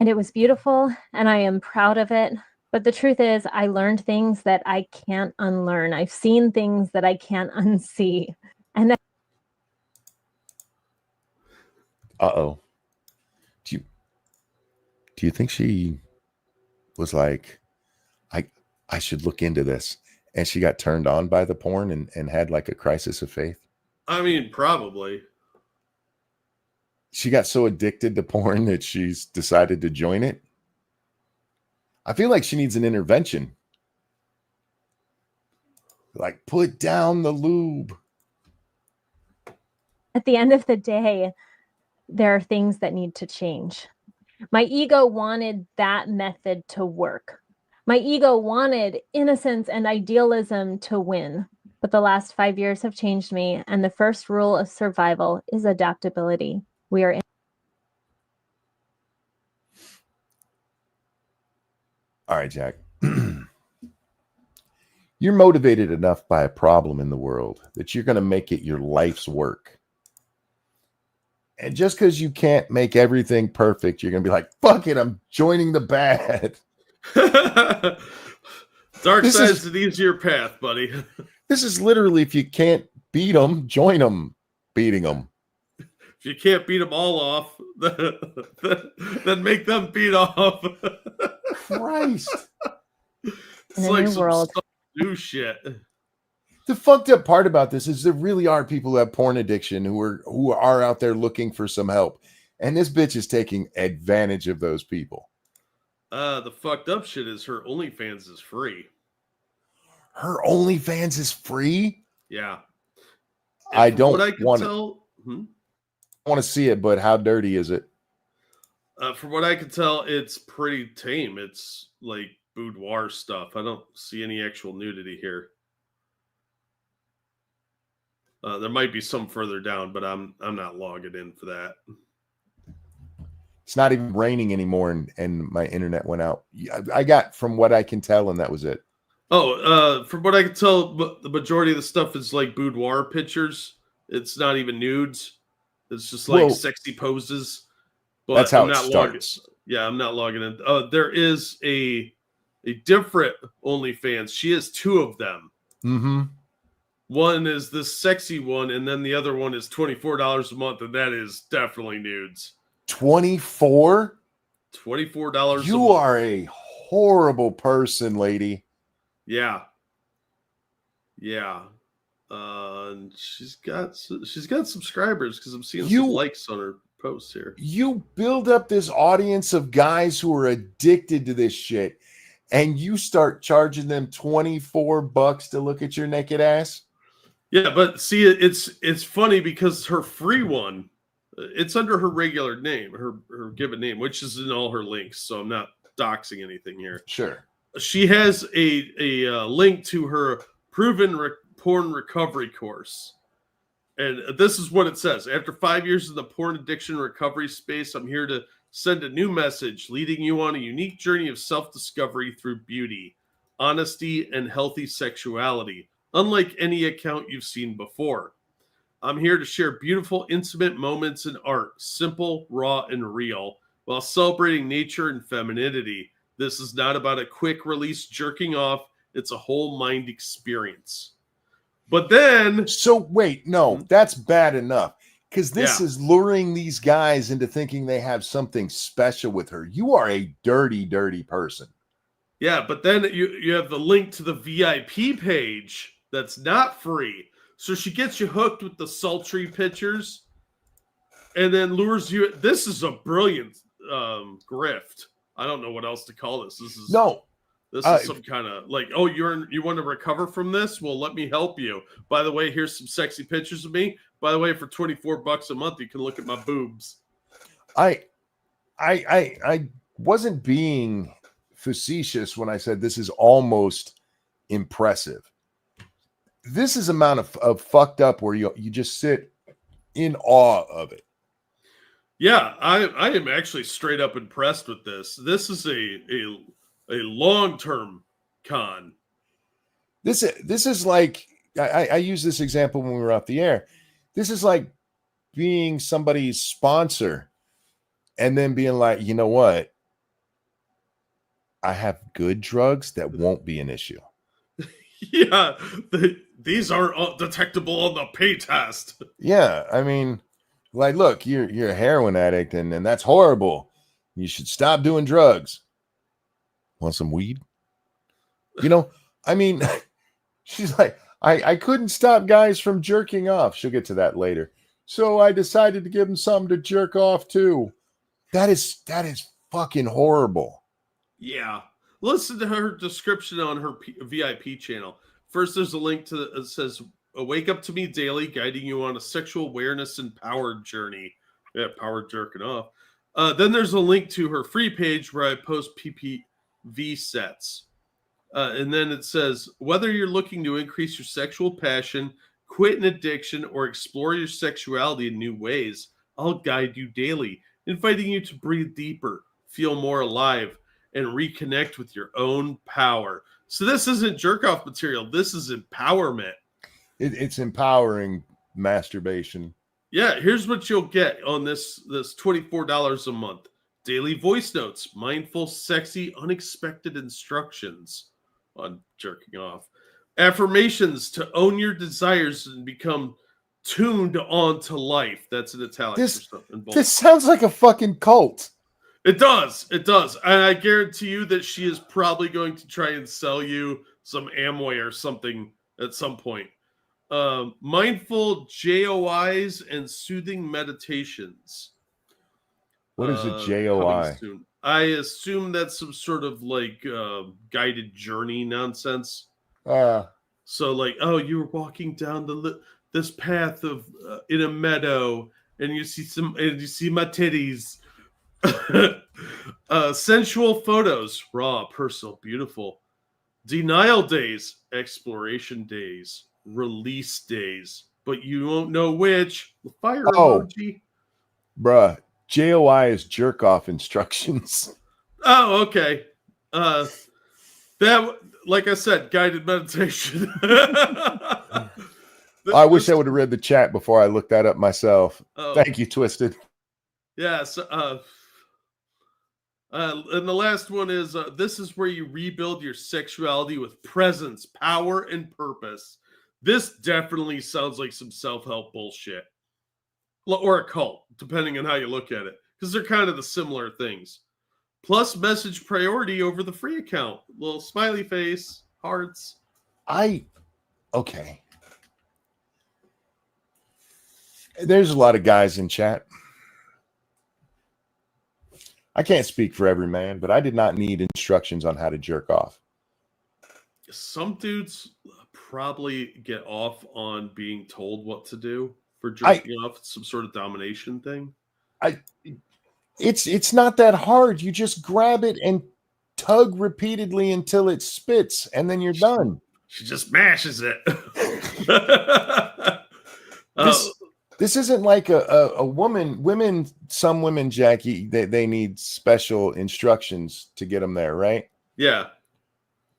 And it was beautiful, and I am proud of it. But the truth is, I learned things that I can't unlearn. I've seen things that I can't unsee. And uh-oh. Do you think she was like, I should look into this, and she got turned on by the porn and had like a crisis of faith? I mean, probably. She got so addicted to porn that she's decided to join it. I feel like she needs an intervention. Like, put down the lube. at the end of the day, there are things that need to change. My ego wanted that method to work. My ego wanted innocence and idealism to win. But the last 5 years have changed me, and the first rule of survival is adaptability. We are in. All right, Jack. You're motivated enough by a problem in the world that you're going to make it your life's work. And just because you can't make everything perfect, you're going to be like, fuck it, I'm joining the bad. Dark side's an easier path, buddy. This is literally, if you can't beat them, join them beating them. If you can't beat them all off, then make them beat off. Christ. It's like some new shit. The fucked up part about this is there really are people who have porn addiction who are out there looking for some help. And this bitch is taking advantage of those people. The fucked up shit is her OnlyFans is free. Her OnlyFans is free? Yeah. I don't want to see it, but how dirty is it? From what I can tell, it's pretty tame. It's like boudoir stuff. I don't see any actual nudity here. There might be some further down, but I'm not logging in for that. It's not even raining anymore, and my internet went out. I got from what I can tell, and that was it. Oh, from what I can tell, the majority of the stuff is like boudoir pictures. It's not even nudes. It's just like sexy poses. But that's how it starts. I'm not logging in. There is a different OnlyFans. She has two of them. Mm-hmm. One is this sexy one, and then the other one is $24 a month, and that is definitely nudes. 24? $24. You are a horrible person, lady. Yeah. Yeah. And she's got subscribers because I'm seeing some likes on her posts here. You build up this audience of guys who are addicted to this shit, and you start charging them $24 to look at your naked ass. Yeah, but see, it's funny because her free one, it's under her regular name, her given name, which is in all her links. So I'm not doxing anything here. Sure. She has a link to her proven porn recovery course. And this is what it says. After 5 years in the porn addiction recovery space, I'm here to send a new message, leading you on a unique journey of self-discovery through beauty, honesty, and healthy sexuality, unlike any account you've seen before. I'm here to share beautiful, intimate moments in art, simple, raw, and real, while celebrating nature and femininity. This is not about a quick release jerking off. It's a whole mind experience. But then... So wait, no, that's bad enough. Because this is luring these guys into thinking they have something special with her. You are a dirty, dirty person. Yeah, but then you have the link to the VIP page that's not free. So she gets you hooked with the sultry pictures and then lures you. This is a brilliant grift. I don't know what else to call this. This is some kind of like, oh, you want to recover from this? Well, let me help you. By the way, here's some sexy pictures of me. By the way, for $24 a month, you can look at my boobs. I wasn't being facetious when I said this is almost impressive. This is amount of fucked up where you just sit in awe of it. Yeah, I am actually straight up impressed with this. This is a long-term con. This is like I used this example when we were off the air. This is like being somebody's sponsor and then being like, you know what? I have good drugs that won't be an issue. Yeah, these aren't detectable on the pay test. Yeah, I mean, like, look, you're a heroin addict, and that's horrible. You should stop doing drugs. Want some weed? You know, I mean, she's like, I couldn't stop guys from jerking off. She'll get to that later. So I decided to give them something to jerk off too. That is fucking horrible. Yeah. Listen to her description on her VIP channel. First, there's a link to it says, "Wake up to me daily, guiding you on a sexual awareness and power journey." Yeah, power jerking off. Then there's a link to her free page where I post PPV sets. And then it says, whether you're looking to increase your sexual passion, quit an addiction, or explore your sexuality in new ways, I'll guide you daily, inviting you to breathe deeper, feel more alive, and reconnect with your own power. So this isn't jerk-off material. This is empowerment. It's empowering masturbation. Yeah, here's what you'll get on this $24 a month. Daily voice notes, mindful, sexy, unexpected instructions on jerking off. Affirmations to own your desires and become tuned on to life. That's in italics. This sounds like a fucking cult. It does. It does. And I guarantee you that she is probably going to try and sell you some Amway or something at some point. Mindful JOIs and soothing meditations. What is a JOI? I assume that's some sort of like guided journey nonsense. So like, oh, you were walking down this path of in a meadow, and you see my titties. Sensual photos, raw, personal, beautiful. Denial days, exploration days, release days, but you won't know which. The fire emoji. Bruh, JOI is jerk off instructions. Oh, okay. That, like I said, guided meditation. I wish I would have read the chat before I looked that up myself. Thank you, Twisted. Yeah, so, and the last one is, this is where you rebuild your sexuality with presence, power, and purpose. This definitely sounds like some self-help bullshit. Or a cult, depending on how you look at it. Because they're kind of the similar things. Plus message priority over the free account. Little smiley face, hearts. Okay. There's a lot of guys in chat. I can't speak for every man, but I did not need instructions on how to jerk off. Some dudes probably get off on being told what to do for jerking off. It's some sort of domination thing. It's not that hard. You just grab it and tug repeatedly until it spits, and then you're done. She just mashes it. This isn't like a woman. Some women, Jackie, they need special instructions to get them there, right? Yeah.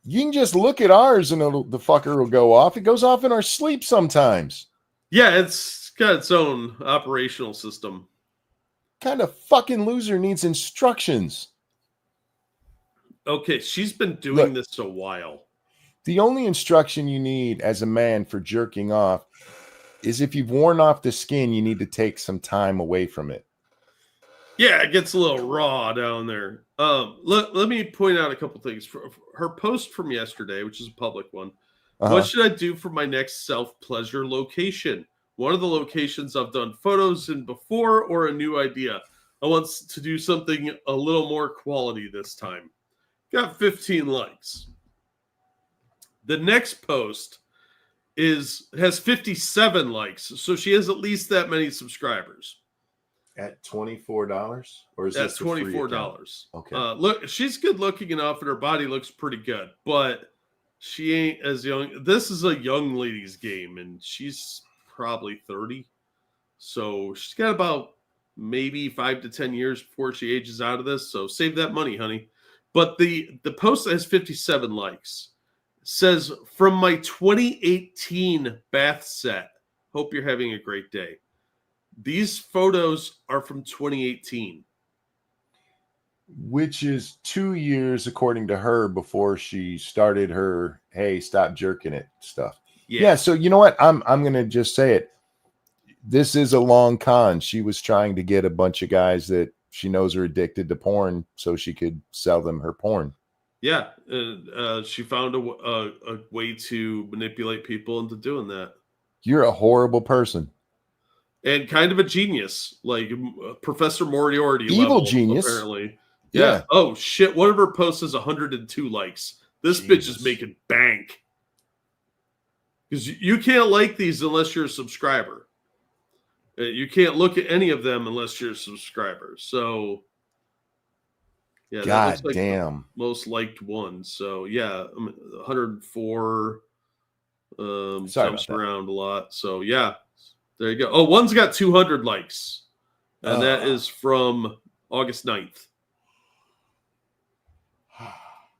You can just look at ours and the fucker will go off. It goes off in our sleep sometimes. Yeah, it's got its own operational system. Kind of fucking loser needs instructions. Okay, she's been doing this a while. The only instruction you need as a man for jerking off is if you've worn off the skin, you need to take some time away from it. Yeah, it gets a little raw down there. Let me point out a couple things. For her post from yesterday, which is a public one. What should I do for my next self-pleasure location? One of the locations I've done photos in before, or a new idea. I want to do something a little more quality this time. Got 15 likes. The next post has 57 likes, so she has at least that many subscribers. At $24, or is that's this $24? Okay. Look, she's good looking enough, and her body looks pretty good, but she ain't as young. This is a young lady's game, and she's probably 30, so she's got about maybe 5 to 10 years before she ages out of this. So save that money, honey. But the post that has 57 likes says, from my 2018 bath set, hope you're having a great day. These photos are from 2018. Which is 2 years, according to her, before she started her, hey, stop jerking it stuff. Yeah, so you know what? I'm going to just say it. This is a long con. She was trying to get a bunch of guys that she knows are addicted to porn so she could sell them her porn. Yeah, she found a way to manipulate people into doing that. You're a horrible person. And kind of a genius, like Professor Moriarty evil level, genius, apparently. Yeah. Oh shit! One of her posts has 102 likes. This bitch is making bank. Because you can't like these unless you're a subscriber. You can't look at any of them unless you're a subscriber. So, yeah, God that looks like damn, the most liked one. So yeah, 104. Jumps around a lot. So yeah. There you go. Oh, one's got 200 likes, and that is from August 9th.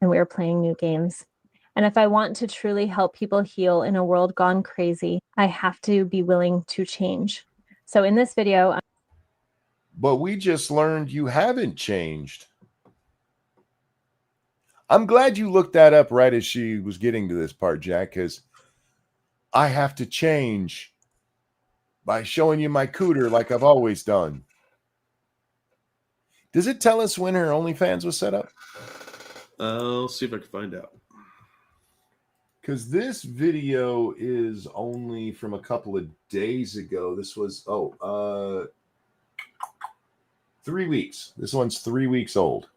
And we are playing new games. And if I want to truly help people heal in a world gone crazy, I have to be willing to change. So in this video... But we just learned you haven't changed. I'm glad you looked that up right as she was getting to this part, Jack, because I have to change by showing you my cooter like I've always done. Does it tell us when her OnlyFans was set up? I'll see if I can find out. Because this video is only from a couple of days ago. This was, 3 weeks. This one's 3 weeks old.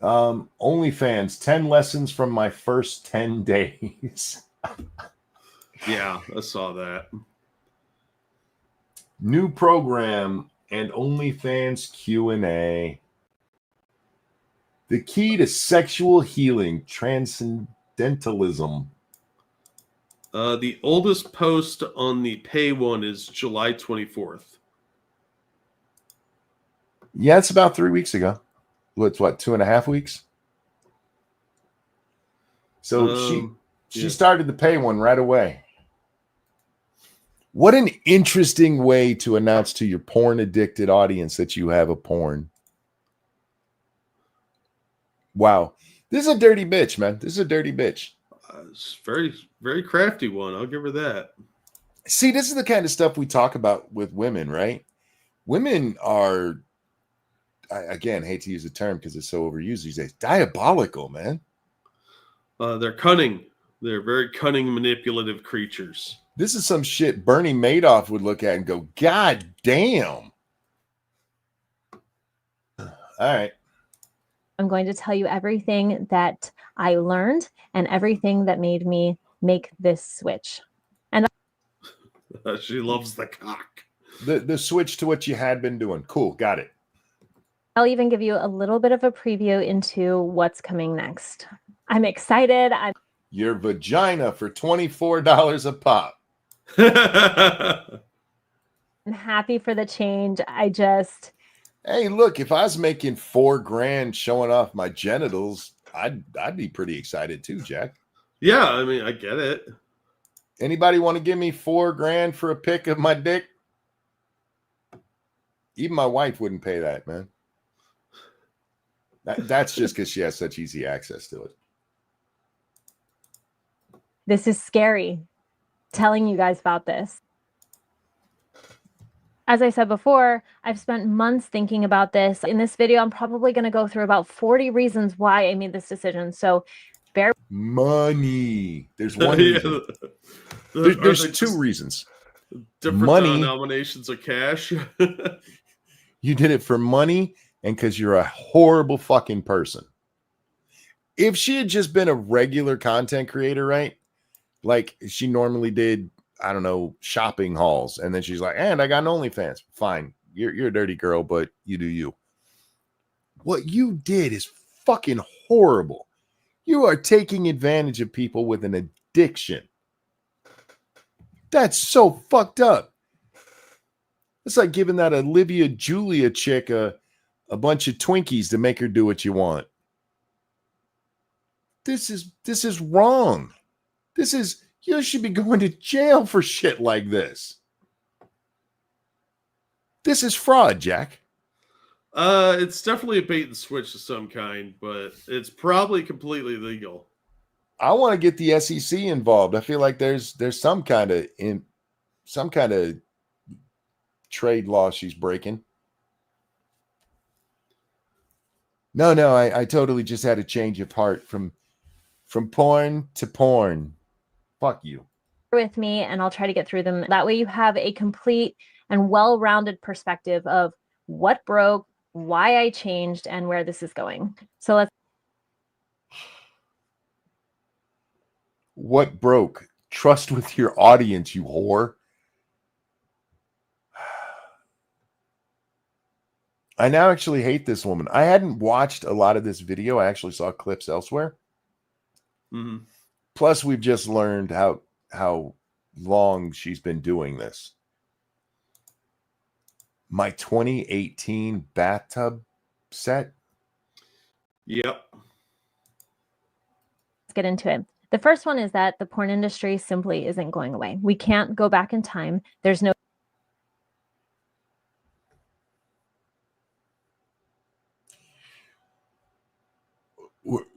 OnlyFans, 10 lessons from my first 10 days. Yeah, I saw that. New program and OnlyFans Q&A. The key to sexual healing, transcendentalism. The oldest post on the pay one is July 24th. Yeah, it's about 3 weeks ago. It's what, 2.5 weeks? So she started the pay one right away. What an interesting way to announce to your porn addicted audience that you have a porn. Wow. This is a dirty bitch, man. This is a dirty bitch. It's very, very crafty one. I'll give her that. See, this is the kind of stuff we talk about with women, right? Women are, I again hate to use the term because it's so overused these days, diabolical, man. They're cunning. They're very cunning, manipulative creatures. This is some shit Bernie Madoff would look at and go, God damn. All right. I'm going to tell you everything that I learned and everything that made me make this switch. And She loves the cock. The switch to what you had been doing. Cool. Got it. I'll even give you a little bit of a preview into what's coming next. I'm excited. Your vagina for $24 a pop. I'm happy for the change. Hey, look, if I was making $4,000 showing off my genitals, I'd be pretty excited too, Jack. Yeah, I mean, I get it. Anybody want to give me $4,000 for a pic of my dick? Even my wife wouldn't pay that, man. That's just because she has such easy access to it. This is scary, telling you guys about this. As I said before, I've spent months thinking about this. In this video, I'm probably going to go through about 40 reasons why I made this decision. So bear money. There's one reason. There's two reasons. Different money, denominations of cash. You did it for money and because you're a horrible fucking person. If she had just been a regular content creator, right? Like she normally did, I don't know, shopping hauls. And then she's like, and I got an OnlyFans. Fine. You're a dirty girl, but you do you. What you did is fucking horrible. You are taking advantage of people with an addiction. That's so fucked up. It's like giving that Olivia Julia chick a bunch of Twinkies to make her do what you want. This is wrong. You should be going to jail for shit like this. This is fraud, Jack. It's definitely a bait and switch of some kind, but it's probably completely legal. I want to get the SEC involved. I feel like there's some kind of trade law she's breaking. No, I totally just had a change of heart from porn to porn. Fuck you. with me and I'll try to get through them. That way you have a complete and well-rounded perspective of what broke, why I changed, and where this is going. So let's. What broke? Trust with your audience, you whore. I now actually hate this woman. I hadn't watched a lot of this video. I actually saw clips elsewhere. Mm-hmm. Plus, we've just learned how long she's been doing this. My 2018 bathtub set. Yep. Let's get into it. The first one is that the porn industry simply isn't going away. We can't go back in time. There's no.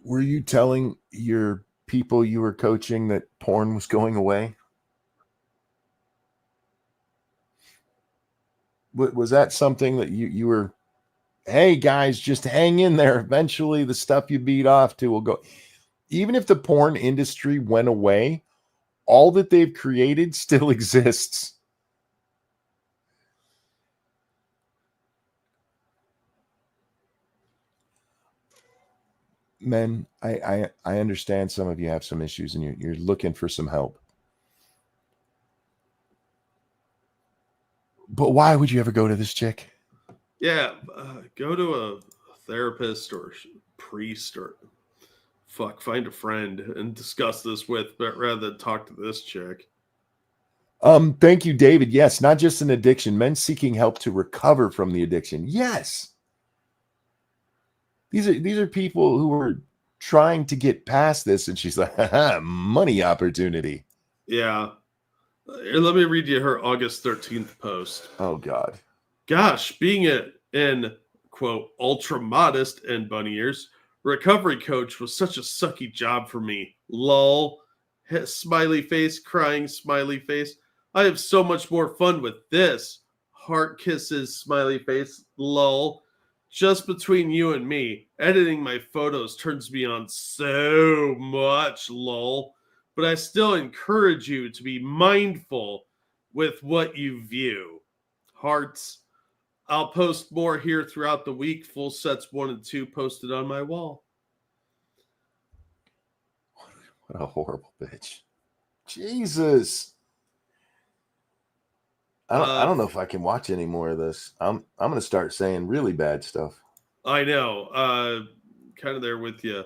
Were you telling your people you were coaching that porn was going away? Was that something that you were, hey guys, just hang in there. Eventually the stuff you beat off to will go. Even if the porn industry went away, all that they've created still exists. Men, I understand some of you have some issues and you're looking for some help. But why would you ever go to this chick? Yeah, go to a therapist or priest or find a friend and discuss this with, but rather than talk to this chick. Thank you, David. Yes, not just an addiction, men seeking help to recover from the addiction. Yes. These are people who are trying to get past this, and she's like, money opportunity. Yeah. Here, let me read you her August 13th post. Oh, God. Gosh, being an, quote, ultra modest, and bunny ears, recovery coach was such a sucky job for me. Lol. Smiley face, crying smiley face. I have so much more fun with this. heart kisses, smiley face, lol. Just between you and me, editing my photos turns me on so much, lol. But I still encourage you to be mindful with what you view. Hearts. I'll post more here throughout the week. Full sets 1 and 2 posted on my wall. What a horrible bitch. Jesus. I don't know if I can watch any more of this. I'm going to start saying really bad stuff. I know. Kind of there with you.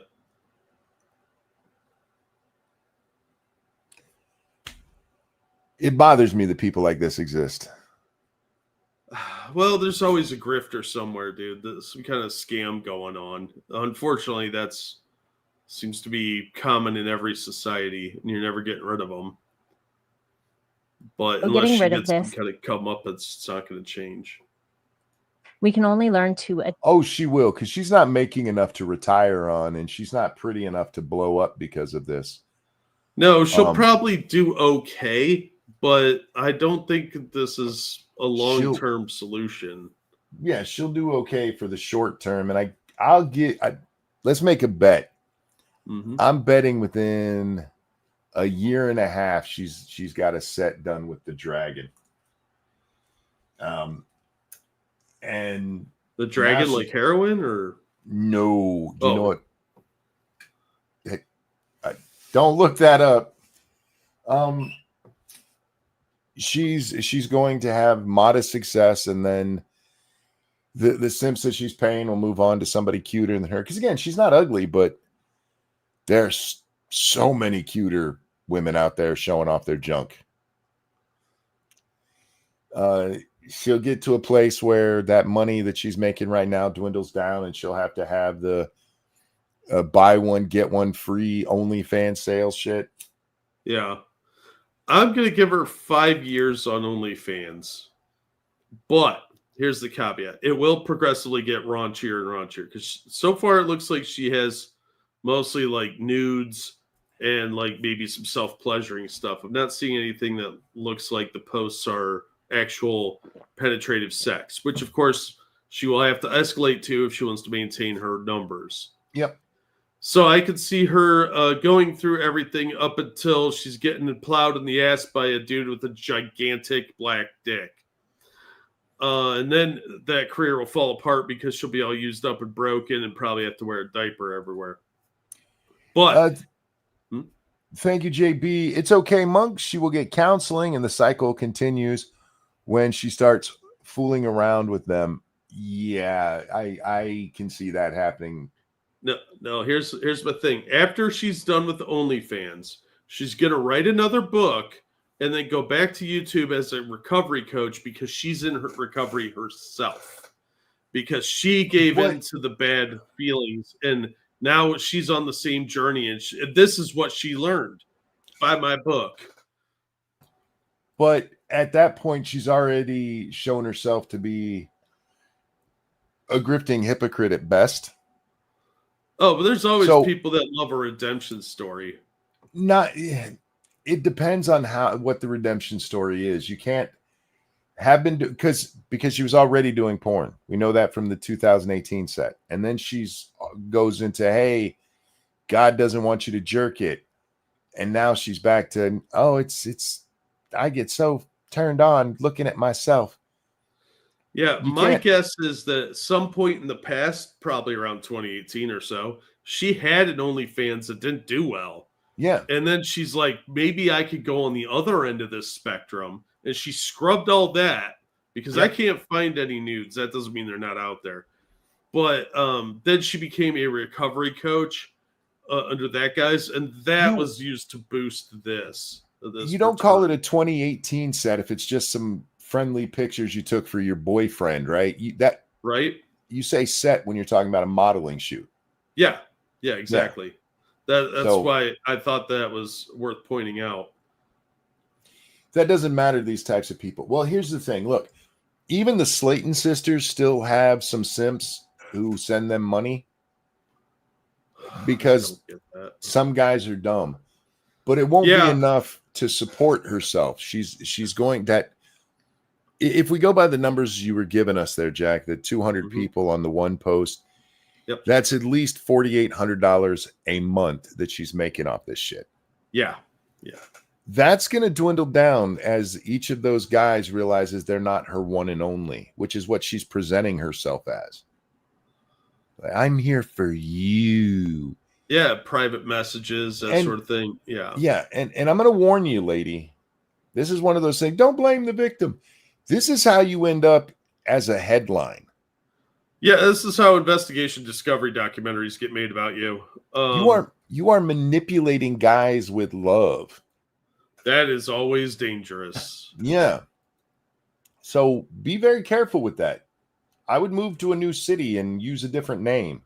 It bothers me that people like this exist. Well, there's always a grifter somewhere, dude. There's some kind of scam going on. Unfortunately, that's seems to be common in every society, and you're never getting rid of them. But unless she gets some kind of come up, it's not going to change. We can only learn to. Oh, she will, because she's not making enough to retire on, and she's not pretty enough to blow up because of this. No, she'll probably do okay, but I don't think this is a long-term solution. Yeah, she'll do okay for the short term, and let's make a bet. Mm-hmm. I'm betting within a year and a half she's got a set done with the dragon. And the dragon like heroin or no? Do you know what? Don't look that up. She's going to have modest success, and then the simps that she's paying will move on to somebody cuter than her. Because again, she's not ugly, but there's so many cuter women out there showing off their junk. She'll get to a place where that money that she's making right now dwindles down, and she'll have to have the buy one get one free OnlyFans sales shit. Yeah. I'm going to give her 5 years on OnlyFans. But here's the caveat. It will progressively get raunchier and raunchier. Because so far it looks like she has mostly like nudes and like maybe some self-pleasuring stuff. I'm not seeing anything that looks like the posts are actual penetrative sex. Which, of course, she will have to escalate to if she wants to maintain her numbers. Yep. So I could see her going through everything up until she's getting plowed in the ass by a dude with a gigantic black dick. And then that career will fall apart because she'll be all used up and broken and probably have to wear a diaper everywhere. But thank you, JB. It's okay, Monk. She will get counseling, and the cycle continues when she starts fooling around with them. Yeah, I can see that happening. No. Here's my thing. After she's done with the OnlyFans, she's gonna write another book and then go back to YouTube as a recovery coach because she's in her recovery herself. Because she gave in to the bad feelings, and now she's on the same journey, and this is what she learned by my book. But at that point, she's already shown herself to be a grifting hypocrite at best. Oh, but there's always people that love a redemption story. It depends on what the redemption story is. You can't have been because she was already doing porn. We know that from the 2018 set, and then she's goes into, hey, God doesn't want you to jerk it, and now she's back to, it's I get so turned on looking at myself. Yeah, my guess is that at some point in the past, probably around 2018 or so, she had an OnlyFans that didn't do well. Yeah. And then she's like, maybe I could go on the other end of this spectrum. And she scrubbed all that because I can't find any nudes. That doesn't mean they're not out there. But then she became a recovery coach under that guise. And that was used to boost this. You don't call it a 2018 set if it's just some friendly pictures you took for your boyfriend, right? You say set when you're talking about a modeling shoot. Yeah, exactly. Yeah. That's why I thought that was worth pointing out. That doesn't matter to these types of people. Well, here's the thing. Look, even the Slayton sisters still have some simps who send them money because some guys are dumb. But it won't be enough to support herself. She's going that if we go by the numbers you were giving us there, Jack, the 200 people on the one post, that's at least $4,800 a month that she's making off this shit. Yeah. That's going to dwindle down as each of those guys realizes they're not her one and only, which is what she's presenting herself as. I'm here for you. Yeah, private messages, that sort of thing. Yeah. Yeah, and I'm going to warn you, lady. This is one of those things. Don't blame the victim. This is how you end up as a headline. Yeah, this is how investigation discovery documentaries get made about you. You are manipulating guys with love. That is always dangerous. Yeah. So be very careful with that. I would move to a new city and use a different name.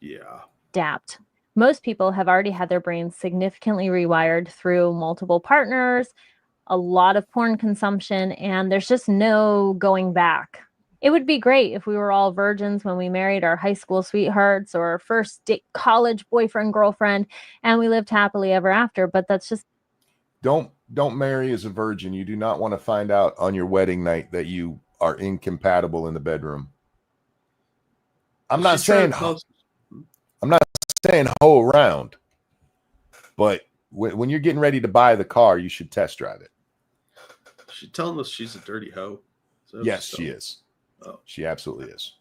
Yeah. Adapt. Most people have already had their brains significantly rewired through multiple partners, a lot of porn consumption, and there's just no going back. It would be great if we were all virgins when we married our high school sweethearts or first date college boyfriend, girlfriend, and we lived happily ever after, but that's just... Don't marry as a virgin. You do not want to find out on your wedding night that you are incompatible in the bedroom. I'm not saying hoe around, but when you're getting ready to buy the car, you should test drive it. She's telling us she's a dirty hoe. Yes, she is. Oh. She absolutely is.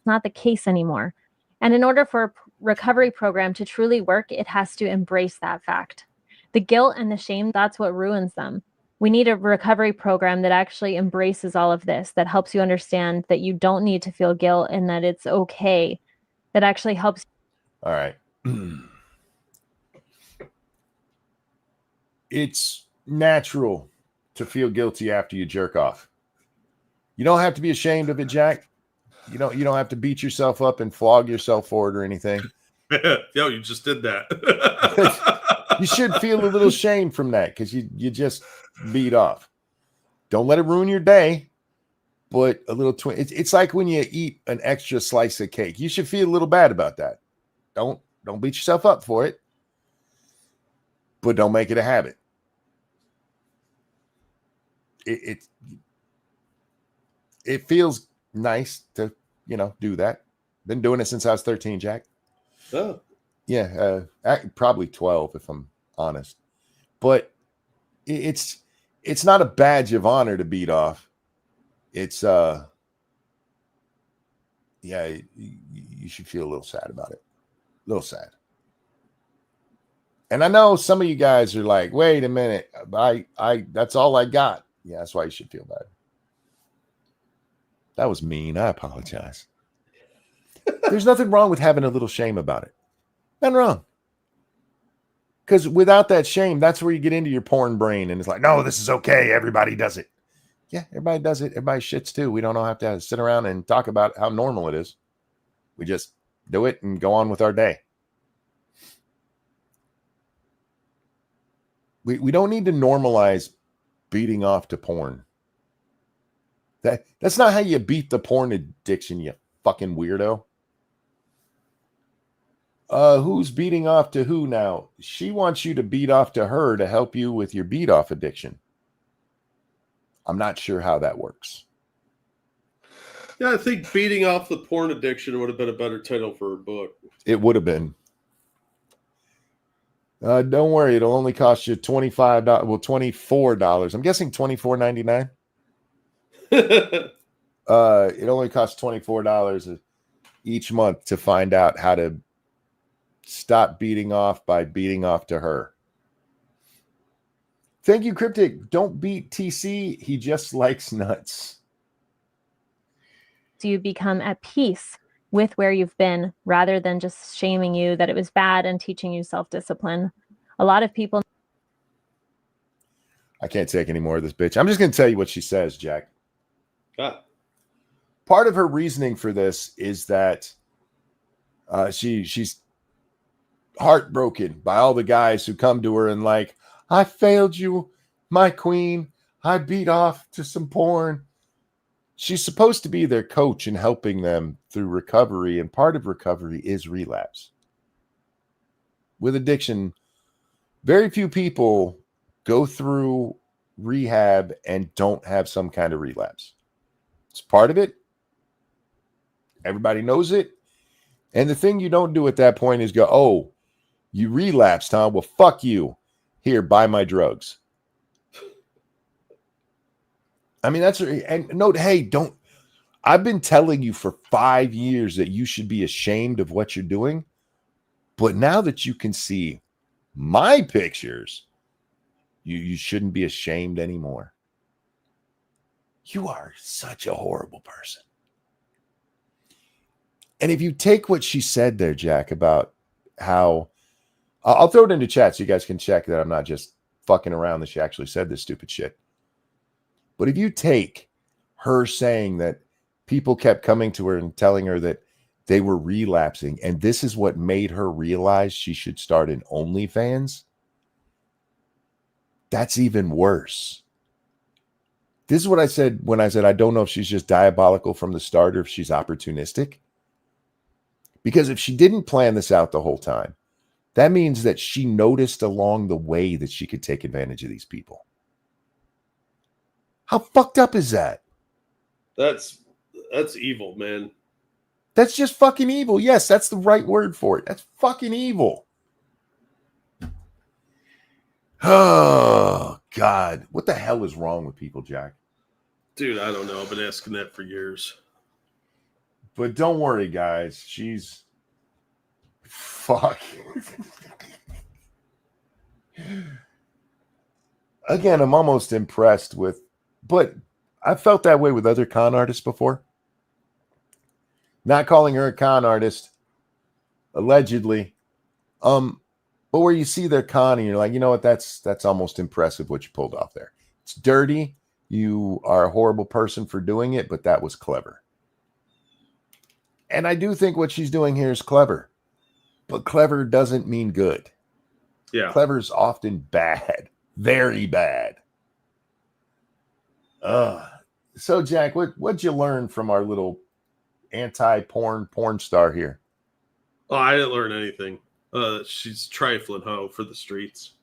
Not the case anymore. And in order for a recovery program to truly work, it has to embrace that fact. The guilt and the shame, that's what ruins them. We need a recovery program that actually embraces all of this, that helps you understand that you don't need to feel guilt and that it's okay, that actually helps. All right. It's natural to feel guilty after you jerk off. You don't have to be ashamed of it, Jack. You don't have to beat yourself up and flog yourself for it or anything. Yo, you just did that. You should feel a little shame from that because you just beat off. Don't let it ruin your day, but a little it's like when you eat an extra slice of cake. You should feel a little bad about that. Don't beat yourself up for it, but don't make it a habit. It feels nice to do that. Been doing it since I was 13, Jack. Oh. Yeah, probably 12 if I'm honest. But it's not a badge of honor to beat off. It's you should feel a little sad about it. A little sad. And I know some of you guys are like, wait a minute, I that's all I got. Yeah, that's why you should feel bad. That was mean. I apologize. There's nothing wrong with having a little shame about it. Nothing wrong. Because without that shame, that's where you get into your porn brain. And it's like, no, this is okay. Everybody does it. Yeah, everybody does it. Everybody shits too. We don't have to sit around and talk about how normal it is. We just do it and go on with our day. We don't need to normalize beating off to porn. That's not how you beat the porn addiction, you fucking weirdo. Who's beating off to who now? She wants you to beat off to her to help you with your beat off addiction. I'm not sure how that works. Yeah, I think beating off the porn addiction would have been a better title for her book. It would have been. Don't worry, it'll only cost you $25. Well, $24. I'm guessing $24.99. It only costs $24 each month to find out how to stop beating off by beating off to her. Thank you, Cryptic. Don't beat TC. He just likes nuts. So you become at peace with where you've been rather than just shaming you that it was bad and teaching you self-discipline. A lot of people. I can't take any more of this bitch. I'm just going to tell you what she says, Jack. Ah. Part of her reasoning for this is that she's heartbroken by all the guys who come to her and like, I failed you, my queen. I beat off to some porn. She's supposed to be their coach and helping them through recovery. And part of recovery is relapse. With addiction, very few people go through rehab and don't have some kind of relapse. It's part of it. Everybody knows it. And the thing you don't do at that point is go, oh, you relapsed, huh? Well, fuck you. Here, buy my drugs. I mean, that's, and note, hey, don't, I've been telling you for 5 years that you should be ashamed of what you're doing. But now that you can see my pictures, you shouldn't be ashamed anymore. You are such a horrible person. And if you take what she said there, Jack, about how, I'll throw it into chat so you guys can check that I'm not just fucking around, that she actually said this stupid shit. But if you take her saying that people kept coming to her and telling her that they were relapsing, and this is what made her realize she should start an OnlyFans, that's even worse. This is what I said when I said I don't know if she's just diabolical from the start or if she's opportunistic. Because if she didn't plan this out the whole time, that means that she noticed along the way that she could take advantage of these people. How fucked up is that? That's evil, man. That's just fucking evil. Yes, that's the right word for it. That's fucking evil. Oh, God. What the hell is wrong with people, Jack? Dude, I don't know. I've been asking that for years. But don't worry, guys. She's... Fuck. Again, I'm almost impressed with... But I felt that way with other con artists before. Not calling her a con artist, allegedly. But where you see their con and you're like, you know what, that's almost impressive what you pulled off there. It's dirty. You are a horrible person for doing it, but that was clever. And I do think what she's doing here is clever. But clever doesn't mean good. Yeah. Clever is often bad. Very bad. So, Jack, what'd you learn from our little anti-porn star here? Oh, I didn't learn anything. She's trifling hoe for the streets.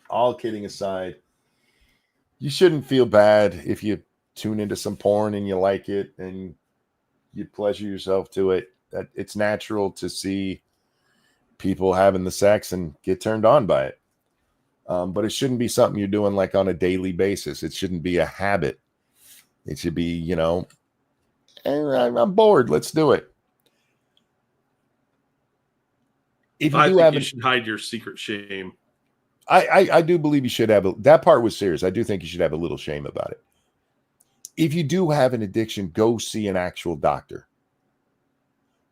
All kidding aside, you shouldn't feel bad if you tune into some porn and you like it and you pleasure yourself to it. That it's natural to see people having the sex and get turned on by it. But it shouldn't be something you're doing like on a daily basis. It shouldn't be a habit. It should be, you know, I'm bored. Let's do it. If you you should hide your secret shame. I do believe you should have that part was serious. I do think you should have a little shame about it. If you do have an addiction, go see an actual doctor.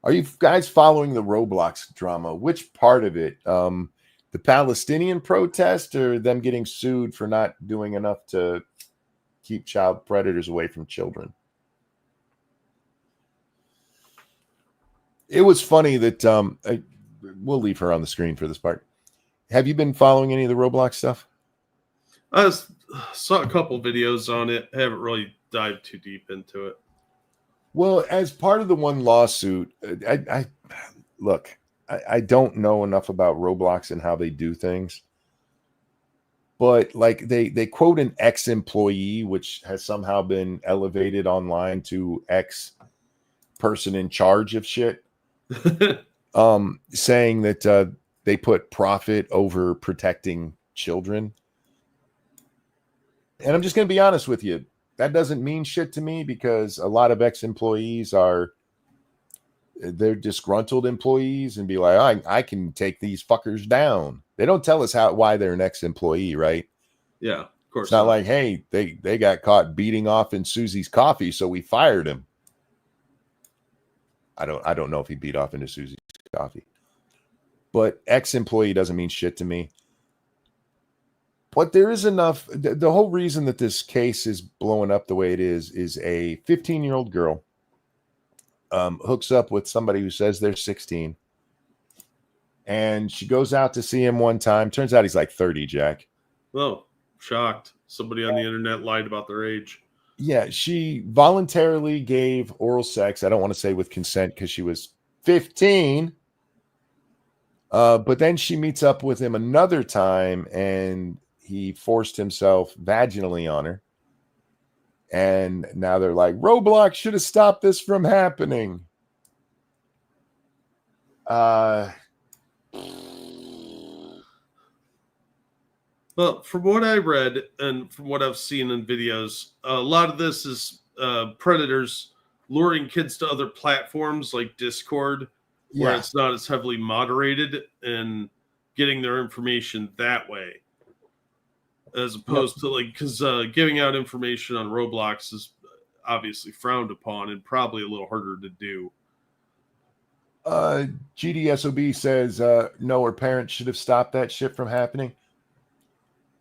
Are you guys following the Roblox drama? Which part of it? The Palestinian protest or them getting sued for not doing enough to keep child predators away from children? It was funny that we'll leave her on the screen for this part. Have you been following any of the Roblox stuff? I saw a couple videos on it. I haven't really dived too deep into it. Well, as part of the one lawsuit, I don't know enough about Roblox and how they do things. But like they quote an ex-employee, which has somehow been elevated online to ex-person in charge of shit. Saying that they put profit over protecting children. And I'm just going to be honest with you. That doesn't mean shit to me because a lot of ex-employees they're disgruntled employees and be like, I can take these fuckers down. They don't tell us why they're an ex-employee, right? Yeah, of course. It's not like, hey, they got caught beating off in Susie's coffee, so we fired him. I don't know if he beat off into Susie's coffee. But ex-employee doesn't mean shit to me. But there is enough. The whole reason that this case is blowing up the way it is a 15-year-old girl hooks up with somebody who says they're 16. And she goes out to see him one time. Turns out he's like 30, Jack. Oh, shocked. Somebody on the internet lied about their age. Yeah, she voluntarily gave oral sex. I don't want to say with consent because she was 15. But then she meets up with him another time and he forced himself vaginally on her. And now they're like, Roblox should have stopped this from happening. Well, from what I read and from what I've seen in videos, a lot of this is predators luring kids to other platforms like Discord, where it's not as heavily moderated, and getting their information that way, as opposed to like, because giving out information on Roblox is obviously frowned upon and probably a little harder to do. GDSOB says no, her parents should have stopped that shit from happening.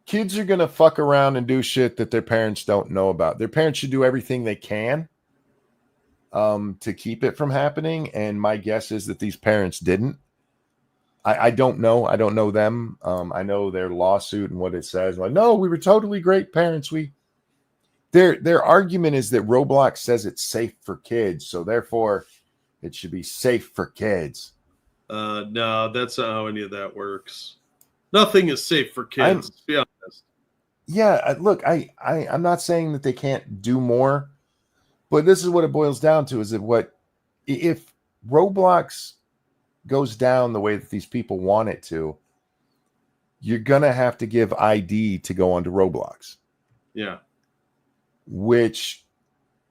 Kids are gonna fuck around and do shit that their parents don't know about. Their parents should do everything they can to keep it from happening, and my guess is that these parents didn't. I don't know. I don't know them. I know their lawsuit and what it says. Like, no, we were totally great parents. Their argument is that Roblox says it's safe for kids, so therefore it should be safe for kids. No, that's not how any of that works. Nothing is safe for kids, to be honest. Yeah, look, I'm not saying that they can't do more, but this is what it boils down to: is that if Roblox goes down the way that these people want it to, you're gonna have to give ID to go onto Roblox. Yeah. Which,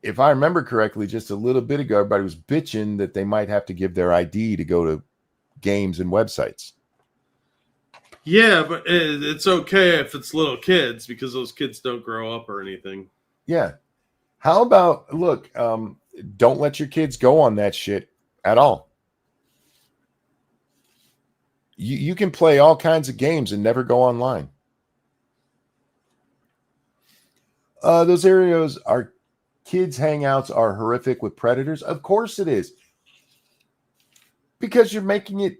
if I remember correctly, just a little bit ago, everybody was bitching that they might have to give their ID to go to games and websites. Yeah, but it's okay if it's little kids, because those kids don't grow up or anything. Yeah. How about, look, don't let your kids go on that shit at all. You can play all kinds of games and never go online. Those areas are kids' hangouts are horrific with predators. Of course it is. Because you're making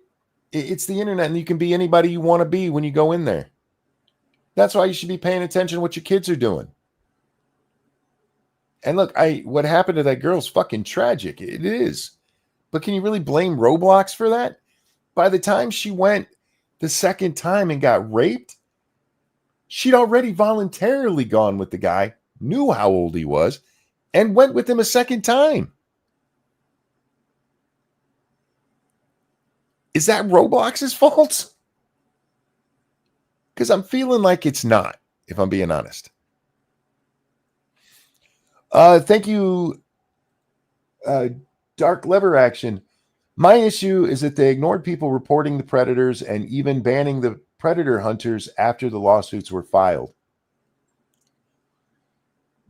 it's the internet, and you can be anybody you want to be when you go in there. That's why you should be paying attention to what your kids are doing. And look, what happened to that girl is fucking tragic. It is. But can you really blame Roblox for that? By the time she went the second time and got raped, she'd already voluntarily gone with the guy, knew how old he was, and went with him a second time. Is that Roblox's fault? Because I'm feeling like it's not, if I'm being honest. Thank you, Dark Lever Action. My issue is that they ignored people reporting the predators and even banning the predator hunters after the lawsuits were filed.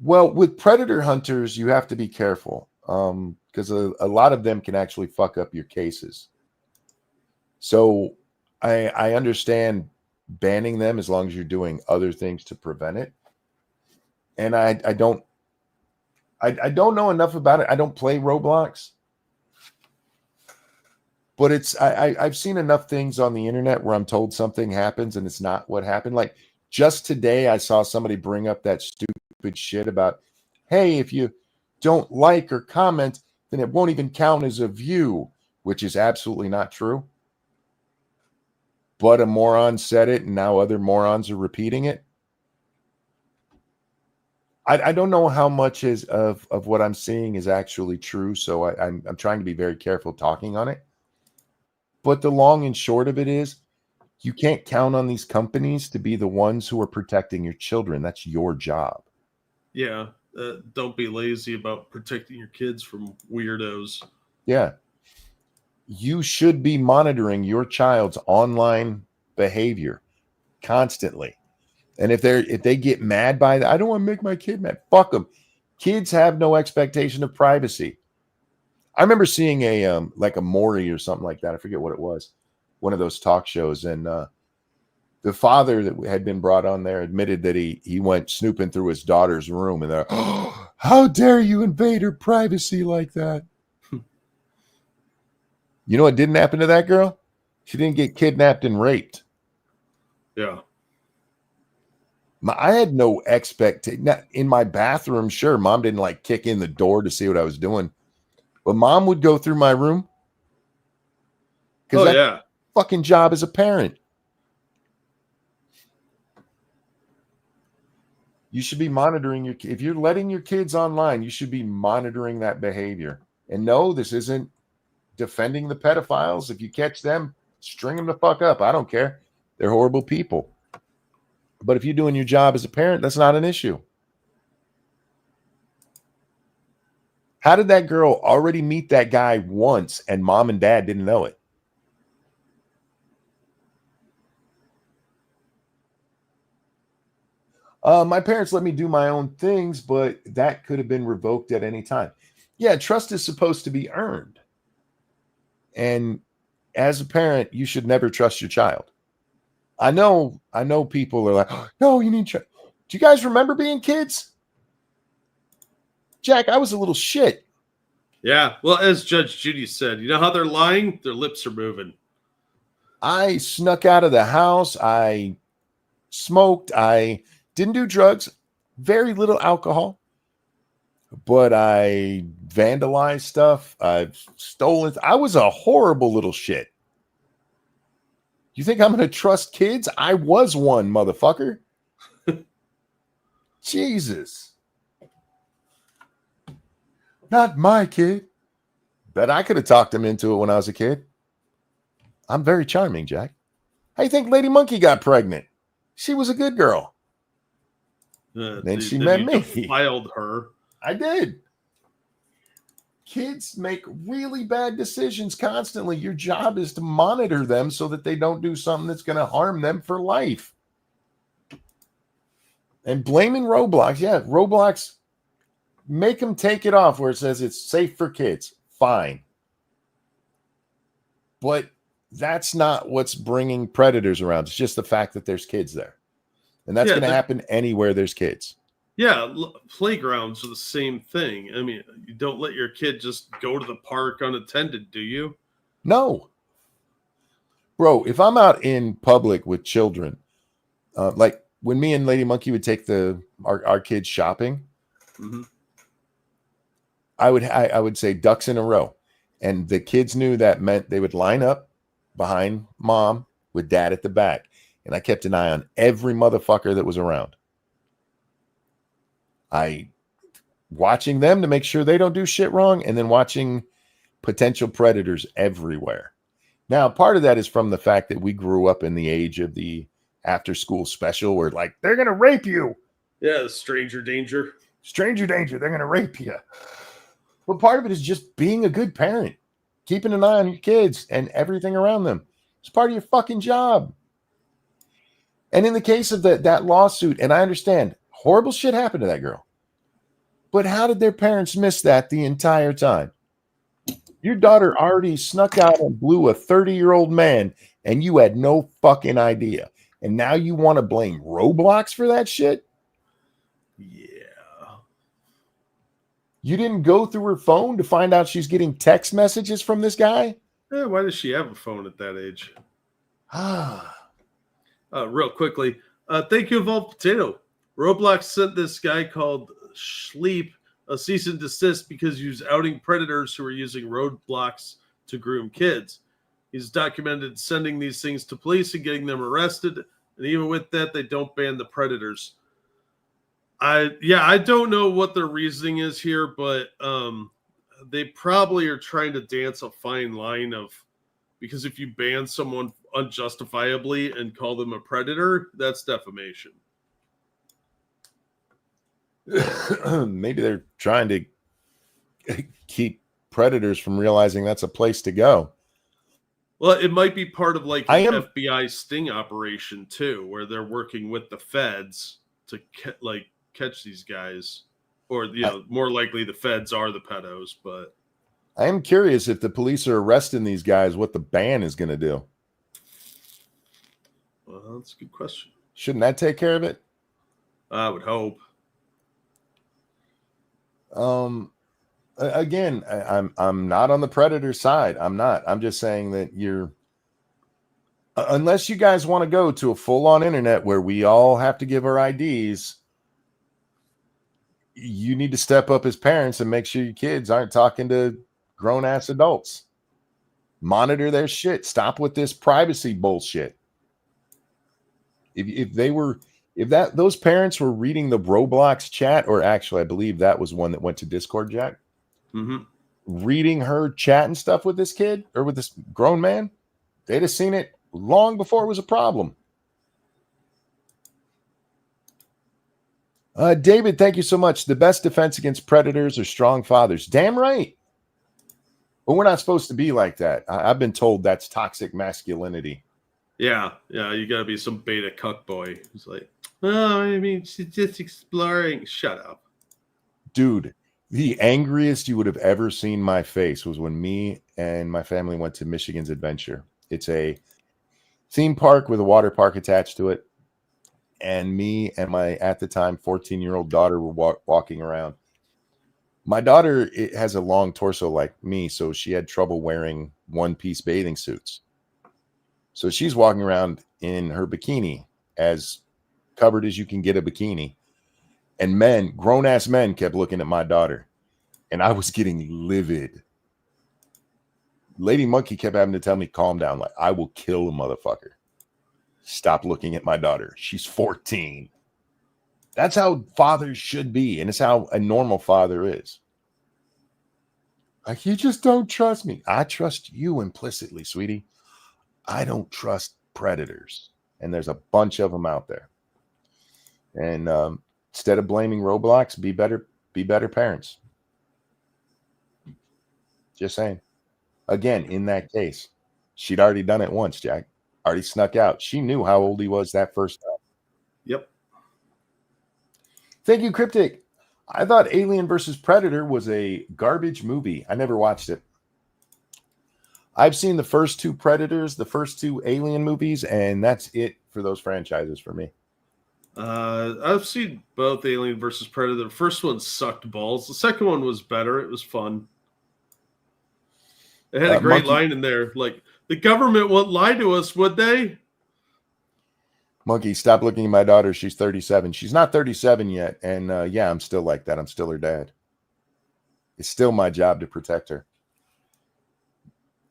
Well, with predator hunters, you have to be careful because a lot of them can actually fuck up your cases. So I understand banning them as long as you're doing other things to prevent it. And I don't know enough about it. I don't play Roblox. But I've seen enough things on the internet where I'm told something happens and it's not what happened. Like just today, I saw somebody bring up that stupid shit about, hey, if you don't like or comment, then it won't even count as a view, which is absolutely not true. But a moron said it, and now other morons are repeating it. I don't know how much of what I'm seeing is actually true, so I'm trying to be very careful talking on it. But the long and short of it is, you can't count on these companies to be the ones who are protecting your children. That's your job. Yeah, don't be lazy about protecting your kids from weirdos. Yeah. You should be monitoring your child's online behavior constantly. And if they get mad by that, I don't want to make my kid mad. Fuck them. Kids have no expectation of privacy. I remember seeing a Maury or something like that. I forget what it was. One of those talk shows. And the father that had been brought on there admitted that he went snooping through his daughter's room, and they're, oh, how dare you invade her privacy like that? You know what didn't happen to that girl? She didn't get kidnapped and raped. Yeah. I had no expectation. In my bathroom, sure, mom didn't like kick in the door to see what I was doing. But mom would go through my room. Because yeah. Fucking job as a parent. You should be monitoring if you're letting your kids online, you should be monitoring that behavior. And no, this isn't defending the pedophiles. If you catch them, string them the fuck up. I don't care. They're horrible people. But if you're doing your job as a parent, that's not an issue. How did that girl already meet that guy once and mom and dad didn't know it? My parents let me do my own things, but that could have been revoked at any time. Yeah, trust is supposed to be earned. And as a parent, you should never trust your child. I know people are like, oh, no, you need to. Do you guys remember being kids? Jack, I was a little shit. Yeah, well, as Judge Judy said, you know how they're lying? Their lips are moving. I snuck out of the house. I smoked. I didn't do drugs. Very little alcohol. But I vandalized stuff. I've stolen. I was a horrible little shit. You think I'm going to trust kids? I was one, motherfucker. Jesus. Not my kid. Bet I could have talked him into it when I was a kid. I'm very charming, Jack. How you think Lady Monkey got pregnant? She was a good girl. Then she met me. Defiled her. I did. Kids make really bad decisions constantly. Your job is to monitor them so that they don't do something that's going to harm them for life. And blaming Roblox. Yeah, Roblox, make them take it off where it says it's safe for kids. Fine. But that's not what's bringing predators around. It's just the fact that there's kids there. And that's going to happen anywhere there's kids. Yeah, playgrounds are the same thing. I mean, you don't let your kid just go to the park unattended, do you? No. Bro, if I'm out in public with children, like when me and Lady Monkey would take our kids shopping, I would say ducks in a row. And the kids knew that meant they would line up behind mom with dad at the back. And I kept an eye on every motherfucker that was around. Watching them to make sure they don't do shit wrong, and then watching potential predators everywhere. Now, part of that is from the fact that we grew up in the age of the after school special where like, they're going to rape you. Yeah, stranger danger. Stranger danger. They're going to rape you. But part of it is just being a good parent, keeping an eye on your kids and everything around them. It's part of your fucking job. And in the case of that lawsuit, and I understand, horrible shit happened to that girl. But how did their parents miss that the entire time? Your daughter already snuck out and blew a 30-year-old man, and you had no fucking idea. And now you want to blame Roblox for that shit? Yeah. You didn't go through her phone to find out she's getting text messages from this guy? Yeah, why does she have a phone at that age? Real quickly, thank you, Evolved Potato. Roblox sent this guy called Schleep a cease and desist because he was outing predators who were using Roblox to groom kids. He's documented sending these things to police and getting them arrested. And even with that, they don't ban the predators. I don't know what their reasoning is here, but they probably are trying to dance a fine line of, because if you ban someone unjustifiably and call them a predator, that's defamation. Maybe they're trying to keep predators from realizing that's a place to go. Well, it might be part of like an FBI sting operation too, where they're working with the feds to catch these guys, or more likely the feds are the pedos. But I am curious if the police are arresting these guys, what the ban is going to do. Well, that's a good question. Shouldn't that take care of it? I would hope. Again, I'm not on the predator side. I'm not. I'm just saying that unless you guys want to go to a full-on internet where we all have to give our IDs, you need to step up as parents and make sure your kids aren't talking to grown-ass adults. Monitor their shit. Stop with this privacy bullshit. If they were If those parents were reading the Roblox chat, or actually, I believe that was one that went to Discord, Jack. Mm-hmm. Reading her chat and stuff with this kid or with this grown man, they'd have seen it long before it was a problem. David, thank you so much. The best defense against predators are strong fathers. Damn right. But we're not supposed to be like that. I've been told that's toxic masculinity. Yeah, you gotta be some beta cuck boy. It's like, oh, I mean, she's just exploring. Shut up. Dude, the angriest you would have ever seen my face was when me and my family went to Michigan's Adventure. It's a theme park with a water park attached to it. And me and my, at the time, 14-year-old daughter were walking around. My daughter has a long torso like me, so she had trouble wearing one-piece bathing suits. So she's walking around in her bikini, as covered as you can get a bikini. And men, grown-ass men, kept looking at my daughter. And I was getting livid. Lady Monkey kept having to tell me, calm down. Like, I will kill a motherfucker. Stop looking at my daughter. She's 14. That's how fathers should be. And it's how a normal father is. Like, you just don't trust me. I trust you implicitly, sweetie. I don't trust predators. And there's a bunch of them out there. And instead of blaming Roblox, be better parents. Just saying. Again, in that case, she'd already done it once, Jack. Already snuck out. She knew how old he was that first time. Yep. Thank you, Cryptic. I thought Alien versus Predator was a garbage movie. I never watched it. I've seen the first two Predators, the first two Alien movies, and that's it for those franchises for me. I've seen both Alien versus Predator. The first one sucked balls. The second one was better. It was fun. It had a great line in there. Like, the government won't lie to us, would they? Monkey, stop looking at my daughter. She's 37. She's not 37 yet. And yeah, I'm still like that. I'm still her dad. It's still my job to protect her.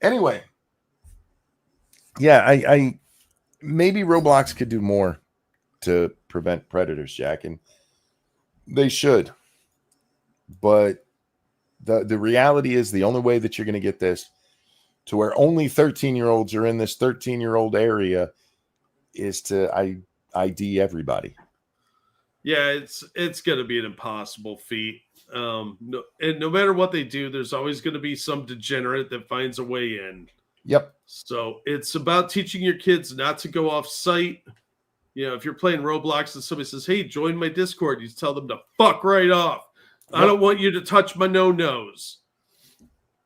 Anyway. Yeah, I maybe Roblox could do more to prevent predators, Jack. And they should. But the reality is the only way that you're going to get this to where only 13-year-olds are in this 13-year-old area is to ID everybody. Yeah, it's going to be an impossible feat. And no matter what they do, there's always going to be some degenerate that finds a way in. Yep. So it's about teaching your kids not to go off site. You know, if you're playing Roblox and somebody says, hey, join my Discord, you tell them to fuck right off. Yep. I don't want you to touch my no-nos.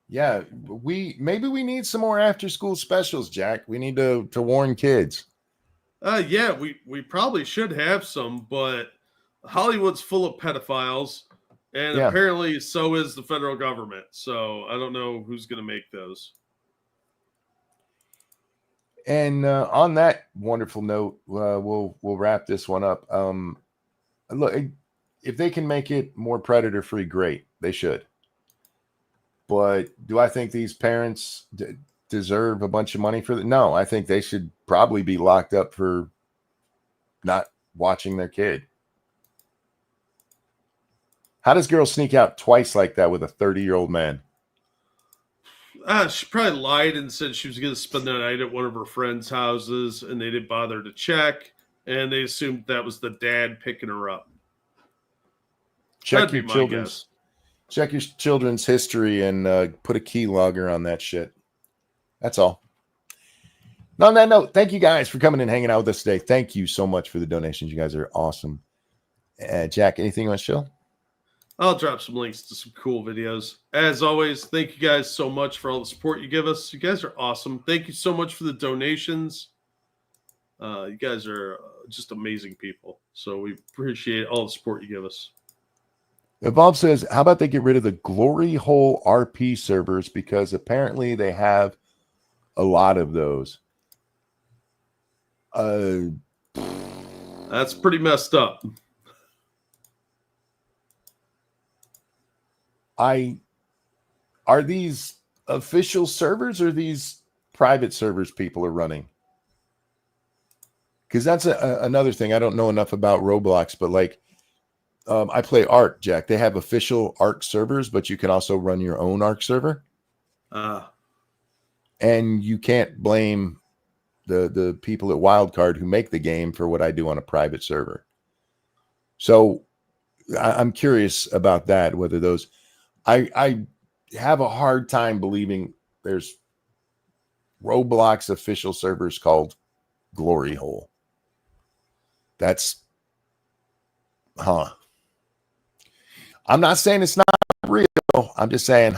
Yeah, maybe we need some more after-school specials, Jack. We need to warn kids. Yeah, we probably should have some, but Hollywood's full of pedophiles, and apparently so is the federal government. So I don't know who's going to make those. And on that wonderful note, we'll wrap this one up. Look, if they can make it more predator-free, great. They should. But do I think these parents deserve a bunch of money for that? No, I think they should probably be locked up for not watching their kid. How does girl sneak out twice like that with a 30-year-old man? She probably lied and said she was going to spend the night at one of her friends' houses, and they didn't bother to check, and they assumed that was the dad picking her up. Check your children's history and put a keylogger on that shit. That's all. And on that note, thank you guys for coming and hanging out with us today. Thank you so much for the donations. You guys are awesome. Jack, anything on show? I'll drop some links to some cool videos. As always, thank you guys so much for all the support you give us. You guys are awesome. Thank you so much for the donations. You guys are just amazing people. So we appreciate all the support you give us. Bob says, how about they get rid of the glory hole RP servers because apparently they have a lot of those. That's pretty messed up. Are these official servers or these private servers people are running? Because that's another thing. I don't know enough about Roblox, but like I play Ark, Jack. They have official Ark servers, but you can also run your own Ark server. And you can't blame the people at Wildcard who make the game for what I do on a private server. So I'm curious about that, whether those I have a hard time believing there's Roblox official servers called Glory Hole. That's I'm not saying it's not real. I'm just saying,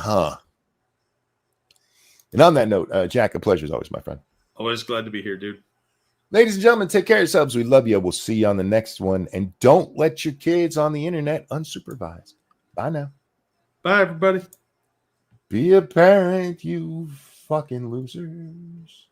And on that note, Jack, a pleasure as always, my friend. Always glad to be here, dude. Ladies and gentlemen, take care of yourselves. We love you. We'll see you on the next one. And don't let your kids on the internet unsupervised. Bye now. Bye, everybody. Be a parent, you fucking losers.